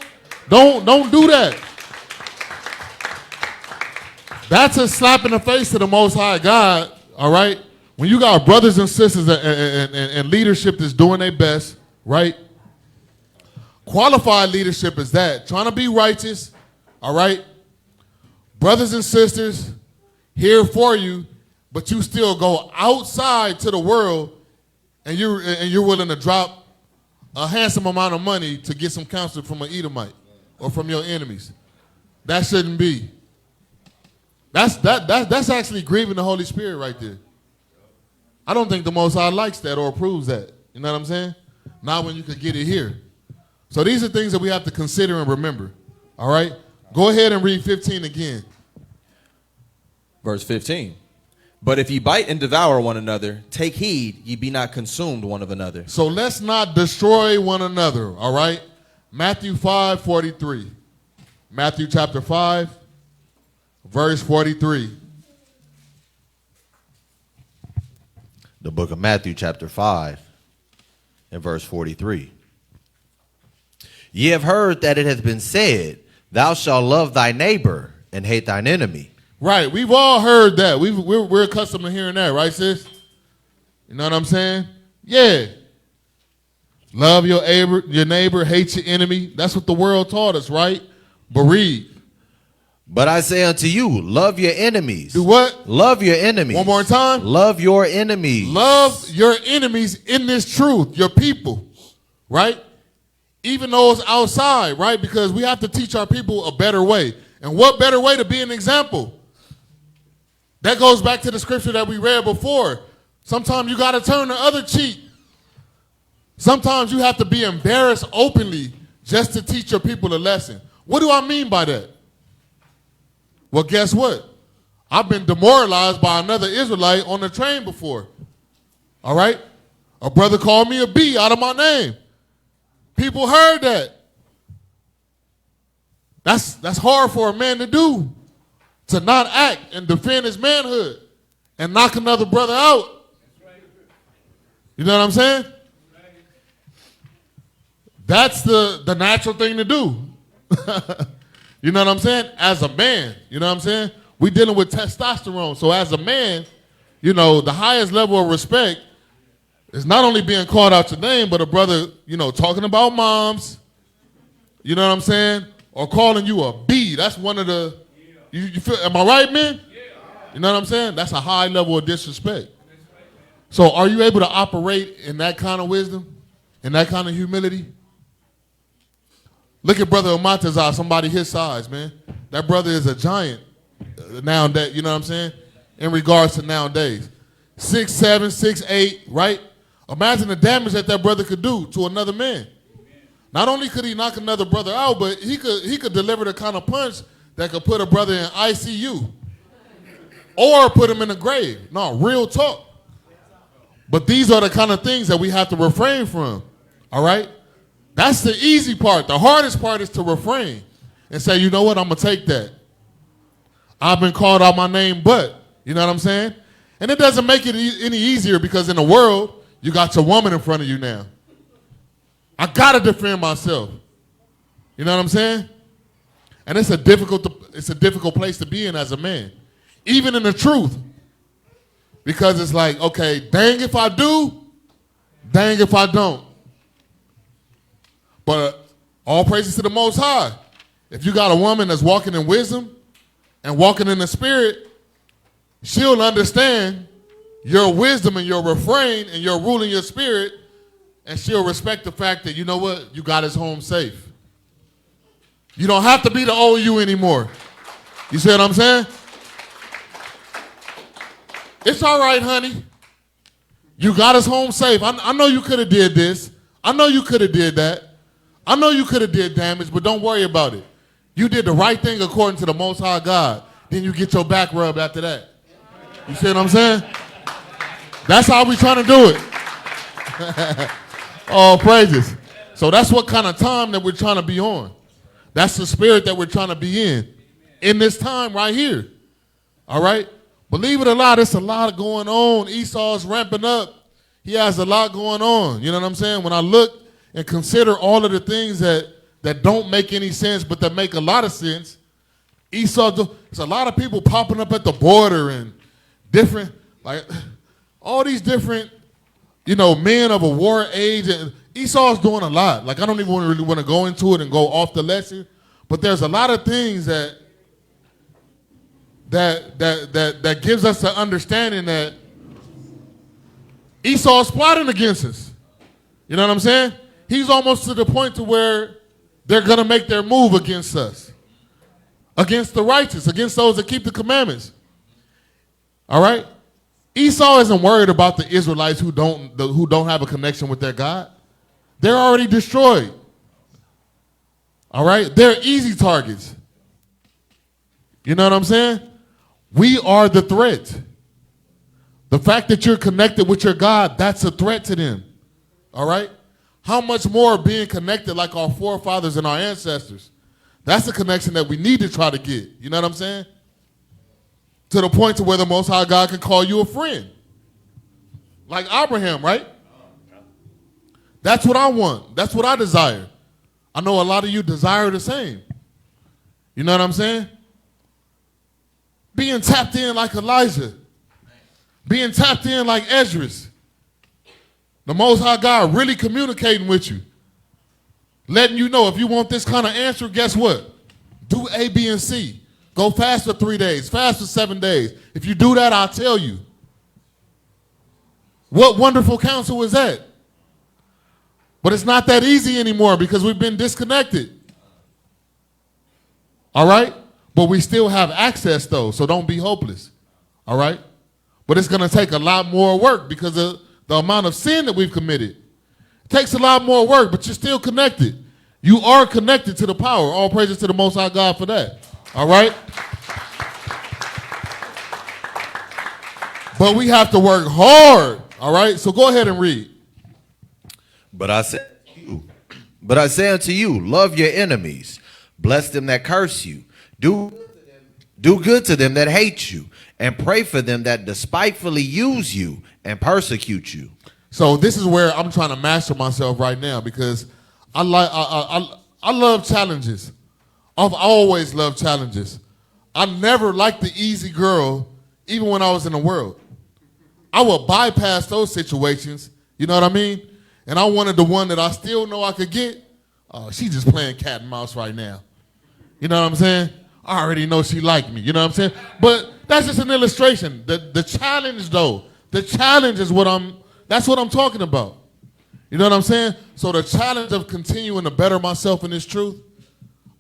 S2: Don't do that. That's a slap in the face to the Most High God, all right? When you got brothers and sisters and leadership that's doing their best, right? Qualified leadership is that. Trying to be righteous, all right? Brothers and sisters here for you, but you still go outside to the world and you're willing to drop a handsome amount of money to get some counsel from an Edomite or from your enemies. That shouldn't be. That's actually grieving the Holy Spirit right there. I don't think the Most High likes that or approves that. You know what I'm saying? Not when you could get it here. So these are things that we have to consider and remember. All right? Go ahead and read 15 again.
S3: Verse 15. But if ye bite and devour one another, take heed ye be not consumed one of another.
S2: So let's not destroy one another. All right? Matthew 5:43. Matthew chapter 5, verse 43.
S4: The book of Matthew, chapter 5, and verse 43. Ye have heard that it has been said, thou shalt love thy neighbor and hate thine enemy.
S2: Right. We've all heard that. We're accustomed to hearing that, right, sis? You know what I'm saying? Yeah. Love your neighbor, hate your enemy. That's what the world taught us, right? But read.
S4: But I say unto you, love your enemies.
S2: Do what?
S4: Love your enemies.
S2: One more time.
S4: Love your enemies.
S2: Love your enemies in this truth, your people, right? Even those outside, right? Because we have to teach our people a better way. And what better way to be an example? That goes back to the scripture that we read before. Sometimes you got to turn the other cheek. Sometimes you have to be embarrassed openly just to teach your people a lesson. What do I mean by that? Well, guess what? I've been demoralized by another Israelite on the train before. All right? A brother called me a B out of my name. People heard that. That's hard for a man to do, to not act and defend his manhood and knock another brother out. You know what I'm saying? That's the natural thing to do. You know what I'm saying? As a man, you know what I'm saying? We dealing with testosterone. So as a man, you know, the highest level of respect is not only being called out your name, but a brother, you know, talking about moms, you know what I'm saying? Or calling you a B. That's one of the, you feel, am I right, man? You know what I'm saying? That's a high level of disrespect. So are you able to operate in that kind of wisdom, in that kind of humility? Look at Brother Amatazar, somebody his size, man. That brother is a giant nowadays, you know what I'm saying? In regards to nowadays. 6'7", 6'8", right? Imagine the damage that brother could do to another man. Not only could he knock another brother out, but he could deliver the kind of punch that could put a brother in ICU or put him in the grave. No, real talk. But these are the kind of things that we have to refrain from, all right? That's the easy part. The hardest part is to refrain and say, you know what, I'm going to take that. I've been called out my name, but, you know what I'm saying? And it doesn't make it any easier because in the world, you got your woman in front of you now. I got to defend myself. You know what I'm saying? And it's a difficult place to be in as a man, even in the truth. Because it's like, okay, dang if I do, dang if I don't. But all praises to the Most High. If you got a woman that's walking in wisdom and walking in the Spirit, she'll understand your wisdom and your refrain and your rule in your spirit, and she'll respect the fact that, you know what, you got his home safe. You don't have to be the OU anymore. You see what I'm saying? It's all right, honey. You got us home safe. I know you could have did this. I know you could have did that. I know you could have did damage, but don't worry about it. You did the right thing according to the Most High God. Then you get your back rubbed after that. You see what I'm saying? That's how we trying to do it. All praises. So that's what kind of time that we're trying to be on. That's the spirit that we're trying to be in this time right here. All right? Believe it or not, there's a lot going on. Esau's ramping up. He has a lot going on. You know what I'm saying? When I look and consider all of the things that don't make any sense but that make a lot of sense, there's a lot of people popping up at the border and different, like all these different, you know, men of a war age. And Esau's doing a lot. Like I don't even really want to go into it and go off the lesson, but there's a lot of things that gives us the understanding that Esau's plotting against us. You know what I'm saying? he's almost to the point to where they're going to make their move against us, against the righteous, against those that keep the commandments. All right? Esau isn't worried about the Israelites who don't have a connection with their God. They're already destroyed. All right? They're easy targets. You know what I'm saying? We are the threat. The fact that you're connected with your God, that's a threat to them. All right? How much more being connected like our forefathers and our ancestors? That's a connection that we need to try to get. You know what I'm saying? To the point to where the Most High God can call you a friend. Like Abraham, right? That's what I want. That's what I desire. I know a lot of you desire the same. You know what I'm saying? Being tapped in like Elijah. Being tapped in like Esdras. The Most High God really communicating with you. Letting you know if you want this kind of answer, guess what? Do A, B, and C. Go fast for 3 days. Fast for 7 days. If you do that, I'll tell you. What wonderful counsel is that? But it's not that easy anymore because we've been disconnected. All right? But we still have access, though, so don't be hopeless. All right? But it's going to take a lot more work because of the amount of sin that we've committed. It takes a lot more work, but you're still connected. You are connected to the power. All praises to the Most High God for that. All right? But we have to work hard. All right? So go ahead and read.
S4: But I say unto you, love your enemies, bless them that curse you, do good to them that hate you, and pray for them that despitefully use you and persecute you.
S2: So this is where I'm trying to master myself right now because I love challenges. I've always loved challenges. I never liked the easy girl, even when I was in the world. I would bypass those situations, you know what I mean? And I wanted the one that I still know I could get. She's just playing cat and mouse right now. You know what I'm saying? I already know she liked me, you know what I'm saying? But that's just an illustration. The challenge, though, the challenge is that's what I'm talking about. You know what I'm saying? So the challenge of continuing to better myself in this truth,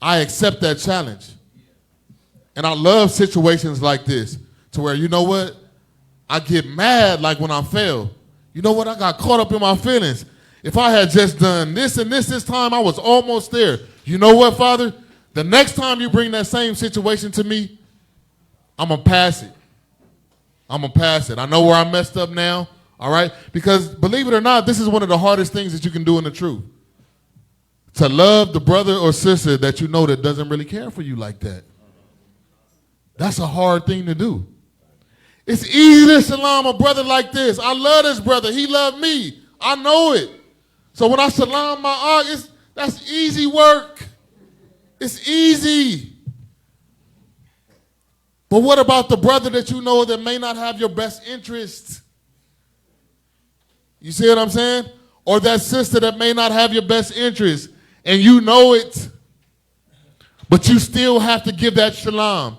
S2: I accept that challenge. And I love situations like this to where, you know what? I get mad like when I fail. You know what? I got caught up in my feelings. If I had just done this and this time, I was almost there. You know what, Father? The next time you bring that same situation to me, I'm going to pass it. I'm going to pass it. I know where I messed up now, all right? Because believe it or not, this is one of the hardest things that you can do in the truth. To love the brother or sister that you know that doesn't really care for you like that. That's a hard thing to do. It's easy to salam a brother like this. I love this brother. He loved me. I know it. So when I salam my aunt, that's easy work. It's easy. But what about the brother that you know that may not have your best interests? You see what I'm saying? Or that sister that may not have your best interests, and you know it, but you still have to give that shalom.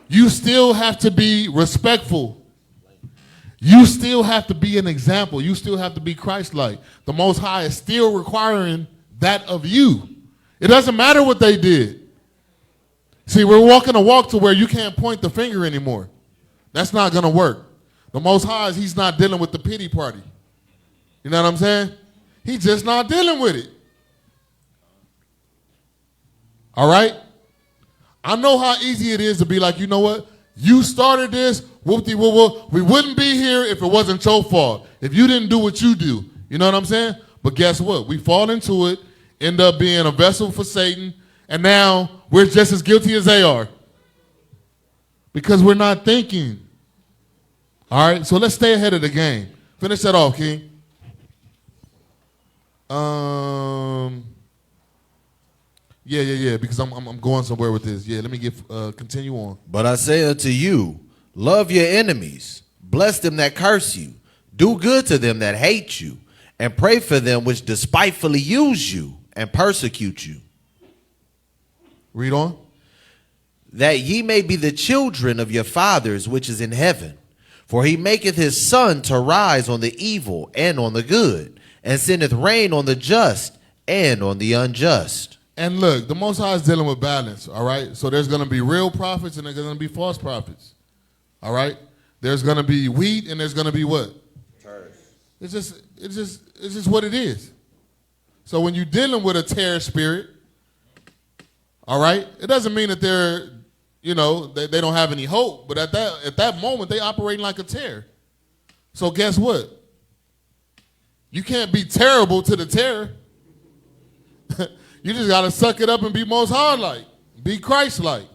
S2: You still have to be respectful. You still have to be an example. You still have to be Christ-like. The Most High is still requiring that of you. It doesn't matter what they did. See, we're walking a walk to where you can't point the finger anymore. That's not going to work. The Most High, he's not dealing with the pity party. You know what I'm saying? He's just not dealing with it. All right? I know how easy it is to be like, you know what? You started this, whoop-de-whoop-whoop. We wouldn't be here if it wasn't your fault. If you didn't do what you do. You know what I'm saying? But guess what? We fall into it, end up being a vessel for Satan, and now we're just as guilty as they are. Because we're not thinking. All right? So let's stay ahead of the game. Finish that off, King. Yeah, because I'm going somewhere with this. Yeah, let me continue on.
S4: But I say unto you, love your enemies, bless them that curse you, do good to them that hate you, and pray for them which despitefully use you and persecute you.
S2: Read on.
S4: That ye may be the children of your fathers which is in heaven. For he maketh his sun to rise on the evil and on the good, and sendeth rain on the just and on the unjust.
S2: And look, the Most High is dealing with balance, all right? So there's going to be real prophets and there's going to be false prophets, all right? There's going to be wheat and there's going to be what? It's just what it is. So when you're dealing with a terror spirit, all right, it doesn't mean that they're, they don't have any hope, but at that moment, they operating like a terror. So guess what? You can't be terrible to the terror. You just got to suck it up and be Most High-like. Be Christ-like.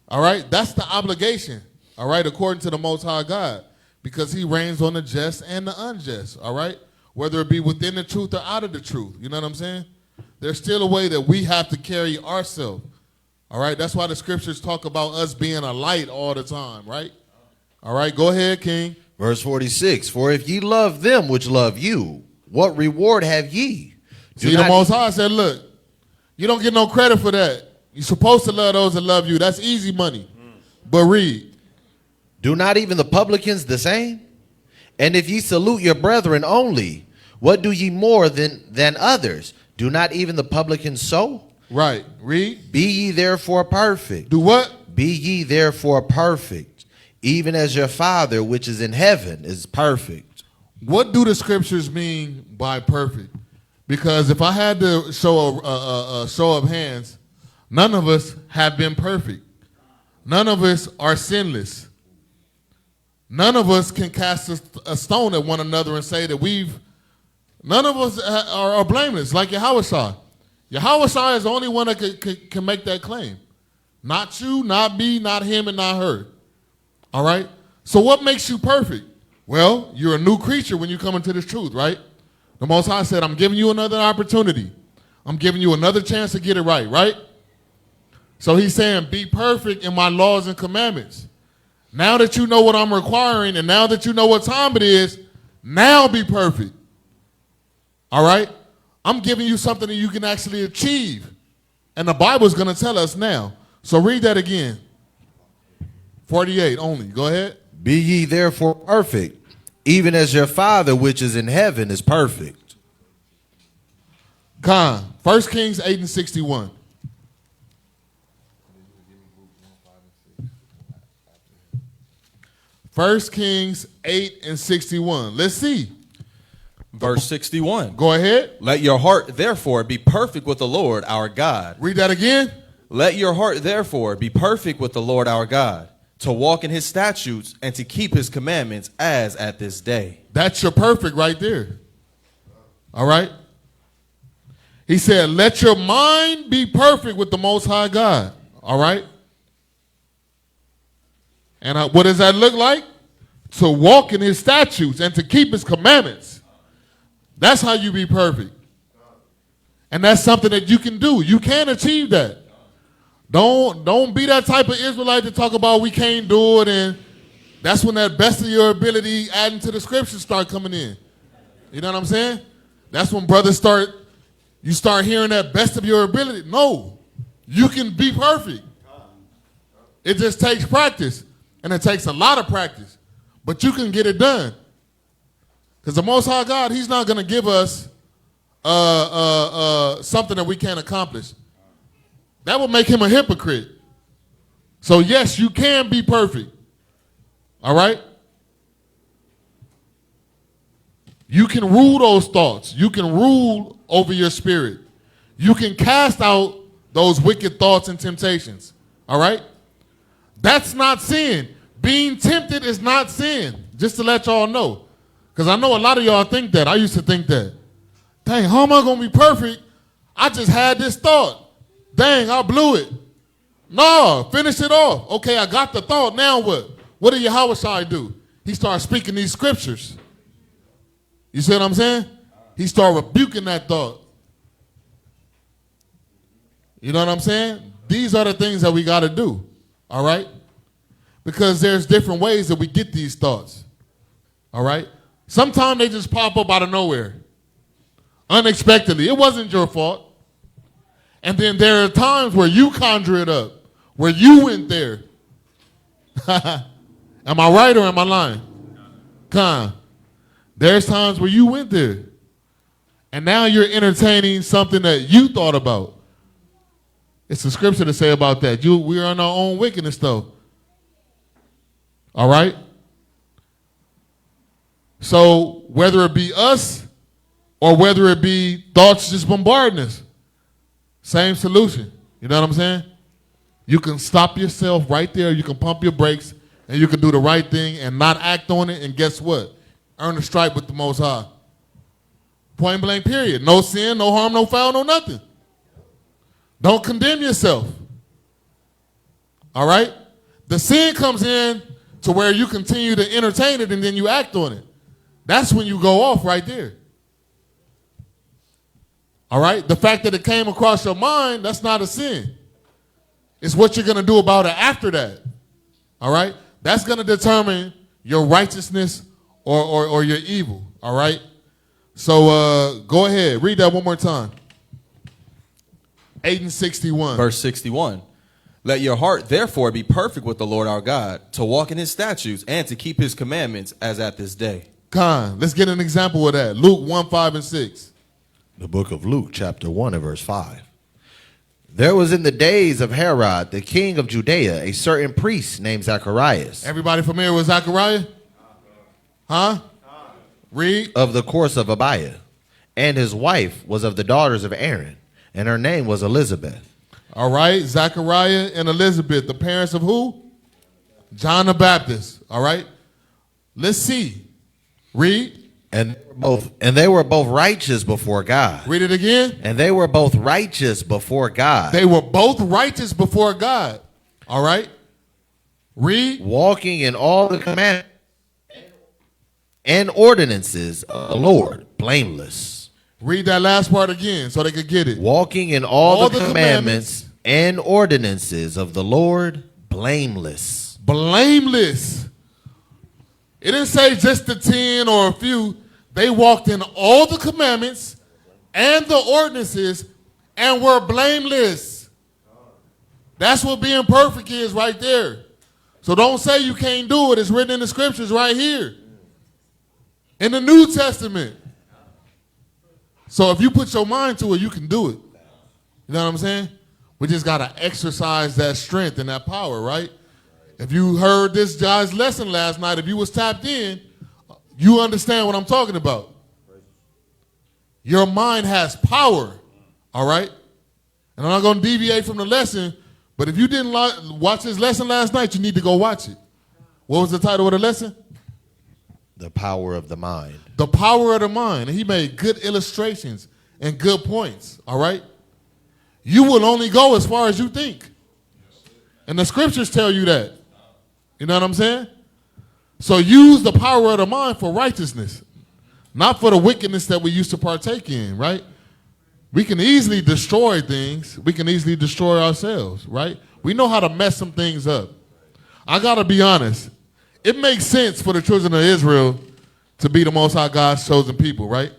S2: All right? That's the obligation, all right, according to the Most High God, because he reigns on the just and the unjust, all right? Whether it be within the truth or out of the truth. You know what I'm saying? There's still a way that we have to carry ourselves, all right? That's why the scriptures talk about us being a light all the time, right? All right, go ahead, King.
S4: Verse 46, for if ye love them which love you, what reward have ye? Do
S2: See, the
S4: not-
S2: Most High said, look, you don't get no credit for that. You're supposed to love those that love you. That's easy money. But read.
S4: Do not even the publicans the same? And if ye salute your brethren only, what do ye more than others? Do not even the publicans so?
S2: Right. Read.
S4: Be ye therefore perfect.
S2: Do what?
S4: Be ye therefore perfect, even as your Father which is in heaven is perfect.
S2: What do the scriptures mean by perfect? Because if I had to show a show of hands, none of us have been perfect. None of us are sinless. None of us can cast a stone at one another and say that none of us are blameless, like Yahushua. Yahushua is the only one that can make that claim. Not you, not me, not him, and not her. All right? So what makes you perfect? Well, you're a new creature when you come into this truth, right? The Most High said, I'm giving you another opportunity. I'm giving you another chance to get it right, right? So he's saying, be perfect in my laws and commandments. Now that you know what I'm requiring and now that you know what time it is, now be perfect. All right? I'm giving you something that you can actually achieve. And the Bible is going to tell us now. So read that again. 48 only. Go ahead.
S4: Be ye therefore perfect, even as your Father which is in heaven is perfect.
S2: Khan. 1 Kings 8 and 61. First Kings 8 and 61. Let's see.
S3: Verse 61.
S2: Go ahead.
S3: Let your heart therefore be perfect with the Lord our God.
S2: Read that again.
S3: Let your heart therefore be perfect with the Lord our God, to walk in his statutes and to keep his commandments as at this day.
S2: That's your perfect right there. All right? He said, let your mind be perfect with the Most High God. All right? And what does that look like? To walk in his statutes and to keep his commandments. That's how you be perfect. And that's something that you can do. You can achieve that. Don't be that type of Israelite to talk about we can't do it, and that's when that best of your ability adding to the scriptures start coming in. You know what I'm saying? That's when brothers start hearing that best of your ability. No, you can be perfect. It just takes practice, and it takes a lot of practice, but you can get it done. Because the Most High God, he's not going to give us something that we can't accomplish. That would make him a hypocrite. So yes, you can be perfect. All right? You can rule those thoughts. You can rule over your spirit. You can cast out those wicked thoughts and temptations. All right? That's not sin. Being tempted is not sin. Just to let y'all know. Because I know a lot of y'all think that. I used to think that. Dang, how am I going to be perfect? I just had this thought. Dang, I blew it. No, finish it off. Okay, I got the thought. Now what? What did Yahushua do? He started speaking these scriptures. You see what I'm saying? He started rebuking that thought. You know what I'm saying? These are the things that we got to do. All right? Because there's different ways that we get these thoughts. All right? Sometimes they just pop up out of nowhere. Unexpectedly. It wasn't your fault. And then there are times where you conjure it up, where you went there. Am I right or am I lying? There's times where you went there. And now you're entertaining something that you thought about. It's a scripture to say about that. We're on our own wickedness, though. All right? So whether it be us or whether it be thoughts just bombarding us, same solution. You know what I'm saying? You can stop yourself right there. You can pump your brakes, and you can do the right thing and not act on it. And guess what? Earn a stripe with the Most High. Point blank, period. No sin, no harm, no foul, no nothing. Don't condemn yourself. All right? The sin comes in to where you continue to entertain it and then you act on it. That's when you go off right there. All right? The fact that it came across your mind, that's not a sin. It's what you're going to do about it after that. All right? That's going to determine your righteousness or your evil. All right? So go ahead. Read that one more time. 8 and 61.
S3: Verse 61. Let your heart therefore be perfect with the Lord our God, to walk in his statutes and to keep his commandments as at this day.
S2: Con, let's get an example of that. Luke 1, 5, and 6.
S4: The book of Luke, chapter 1 and verse 5. There was in the days of Herod, the king of Judea, a certain priest named Zacharias.
S2: Everybody familiar with Zachariah? Huh? Read.
S4: Of the course of Abiah. And his wife was of the daughters of Aaron, and her name was Elizabeth.
S2: All right, Zachariah and Elizabeth, the parents of who? John the Baptist. All right. Let's see. Read.
S4: And they were both righteous before God.
S2: Read it again.
S4: And they were both righteous before God.
S2: They were both righteous before God. All right. Read.
S4: Walking in all the commandments and ordinances of the Lord, blameless.
S2: Read that last part again so they could get it.
S4: Walking in all the commandments and ordinances of the Lord, blameless.
S2: Blameless. It didn't say just the 10 or a few. They walked in all the commandments and the ordinances and were blameless. That's what being perfect is right there. So don't say you can't do it. It's written in the scriptures right here. In the New Testament. So if you put your mind to it, you can do it. You know what I'm saying? We just got to exercise that strength and that power, right? If you heard this guy's lesson last night, if you was tapped in, you understand what I'm talking about. Your mind has power, all right? And I'm not going to deviate from the lesson, but if you didn't watch this lesson last night, you need to go watch it. What was the title of the lesson?
S4: The power of the mind.
S2: The power of the mind. And he made good illustrations and good points, all right? You will only go as far as you think. And the scriptures tell you that. You know what I'm saying? So use the power of the mind for righteousness, not for the wickedness that we used to partake in, right? We can easily destroy things. We can easily destroy ourselves, right? We know how to mess some things up. I got to be honest. It makes sense for the children of Israel to be the Most High God's chosen people, right?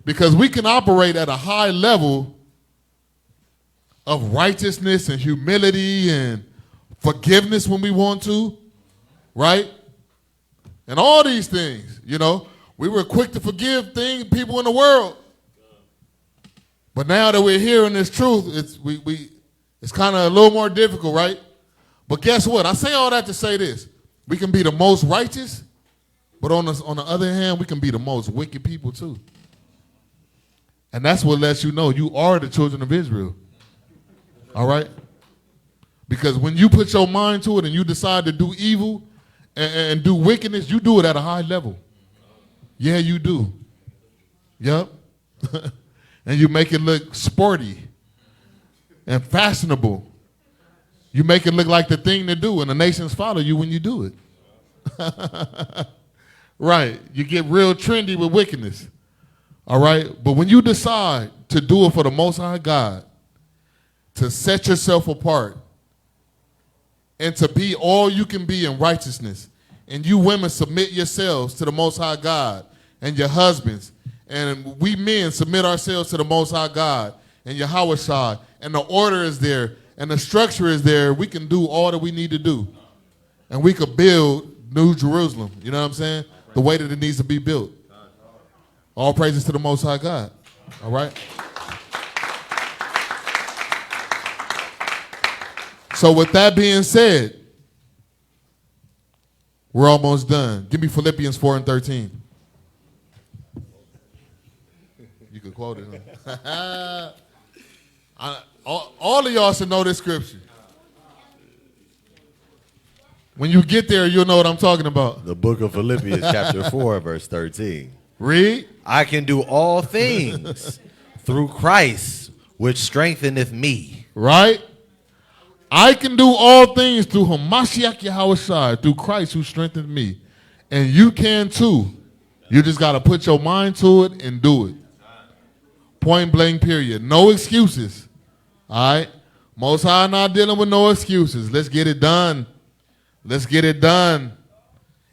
S2: Because we can operate at a high level of righteousness and humility and forgiveness when we want to, right? And all these things, you know. We were quick to forgive people in the world. But now that we're hearing this truth, it's kind of a little more difficult, right? But guess what? I say all that to say this. We can be the most righteous, but on the other hand, we can be the most wicked people too. And that's what lets you know you are the children of Israel. All right? Because when you put your mind to it and you decide to do evil and do wickedness, you do it at a high level. Yeah, you do. Yep. And you make it look sporty and fashionable. You make it look like the thing to do, and the nations follow you when you do it. Right. You get real trendy with wickedness. All right? But when you decide to do it for the Most High God, to set yourself apart, and to be all you can be in righteousness, and you women submit yourselves to the Most High God and your husbands, and we men submit ourselves to the Most High God and Yahweh Shai, and the order is there, and the structure is there, we can do all that we need to do. And we could build New Jerusalem, you know what I'm saying? The way that it needs to be built. All praises to the Most High God. All right? So with that being said, we're almost done. Give me Philippians 4 and 13. You could quote it. Huh? All of y'all should know this scripture. When you get there, you'll know what I'm talking about.
S4: The book of Philippians, chapter 4, verse 13.
S2: Read.
S4: I can do all things through Christ, which strengtheneth me.
S2: Right? I can do all things through Hamashiach Yahushua, through Christ who strengthened me. And you can too. You just got to put your mind to it and do it. Point blank, period. No excuses. All right? Most High not dealing with no excuses. Let's get it done. Let's get it done.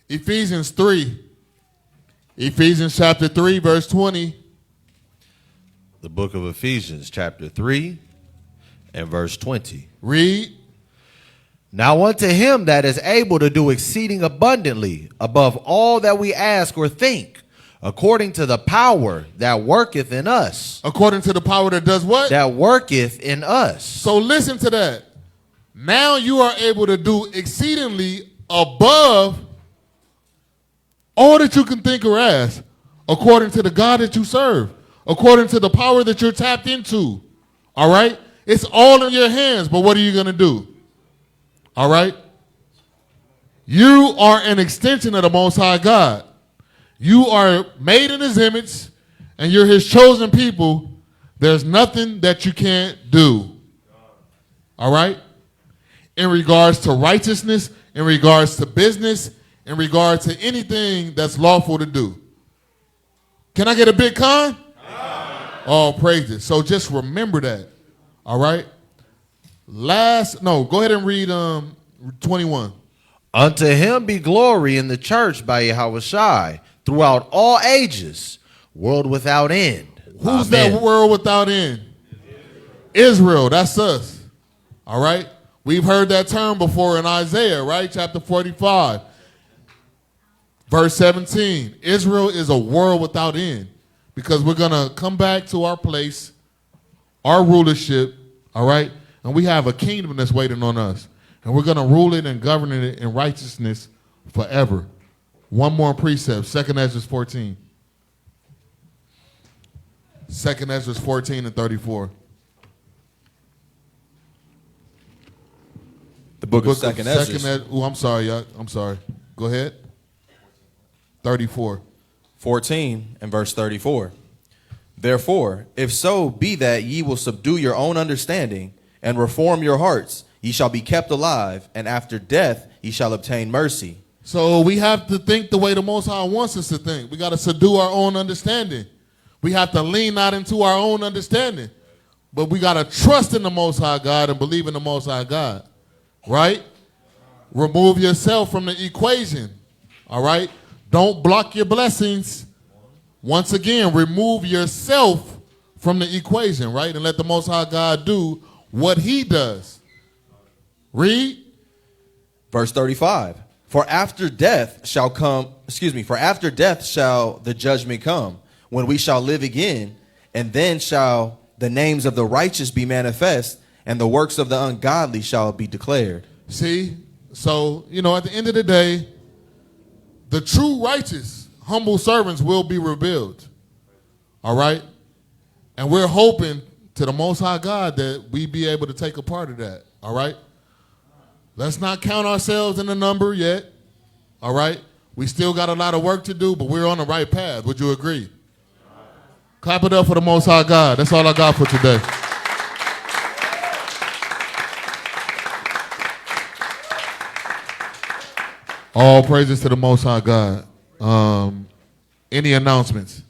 S2: Ephesians 3. Ephesians chapter 3, verse 20.
S4: The book of Ephesians, chapter 3, and verse 20.
S2: Read.
S4: Now unto him that is able to do exceeding abundantly above all that we ask or think, according to the power that worketh in us.
S2: According to the power that does what?
S4: That worketh in us.
S2: So listen to that. Now you are able to do exceedingly above all that you can think or ask, according to the God that you serve, according to the power that you're tapped into. All right? It's all in your hands, but what are you going to do? All right? You are an extension of the Most High God. You are made in his image, and you're his chosen people. There's nothing that you can't do. All right? In regards to righteousness, in regards to business, in regards to anything that's lawful to do. Can I get a big con? All praises. So just remember that. All right? Go ahead and read 21.
S4: Unto him be glory in the church by Yahushua throughout all ages, world without end.
S2: Who's
S4: Amen.
S2: that world without end? Israel, that's us. All right? We've heard that term before in Isaiah, right? Chapter 45. Verse 17. Israel is a world without end because we're going to come back to our place, our rulership, all right? And we have a kingdom that's waiting on us. And we're going to rule it and govern it in righteousness forever. One more precept, 2 Ezra 14. 2 Ezra 14 and 34.
S3: The book of Second Ezra.
S2: Oh, I'm sorry, y'all. I'm sorry. Go ahead. 34.
S3: 14 and verse 34. Therefore, if so be that ye will subdue your own understanding and reform your hearts, ye shall be kept alive, and after death ye shall obtain mercy.
S2: So we have to think the way the Most High wants us to think. We got to subdue our own understanding. We have to lean not into our own understanding. But we got to trust in the Most High God and believe in the Most High God. Right? Remove yourself from the equation. All right? Don't block your blessings. Once again, remove yourself from the equation, right? And let the Most High God do what he does. Read.
S3: Verse 35. For after death shall the judgment come, when we shall live again, and then shall the names of the righteous be manifest, and the works of the ungodly shall be declared.
S2: See? So, at the end of the day, the true righteous, humble servants will be revealed. All right? And we're hoping to the Most High God that we be able to take a part of that. All right? Let's not count ourselves in the number yet. All right? We still got a lot of work to do, but we're on the right path. Would you agree? Clap it up for the Most High God. That's all I got for today. All praises to the Most High God. Any announcements?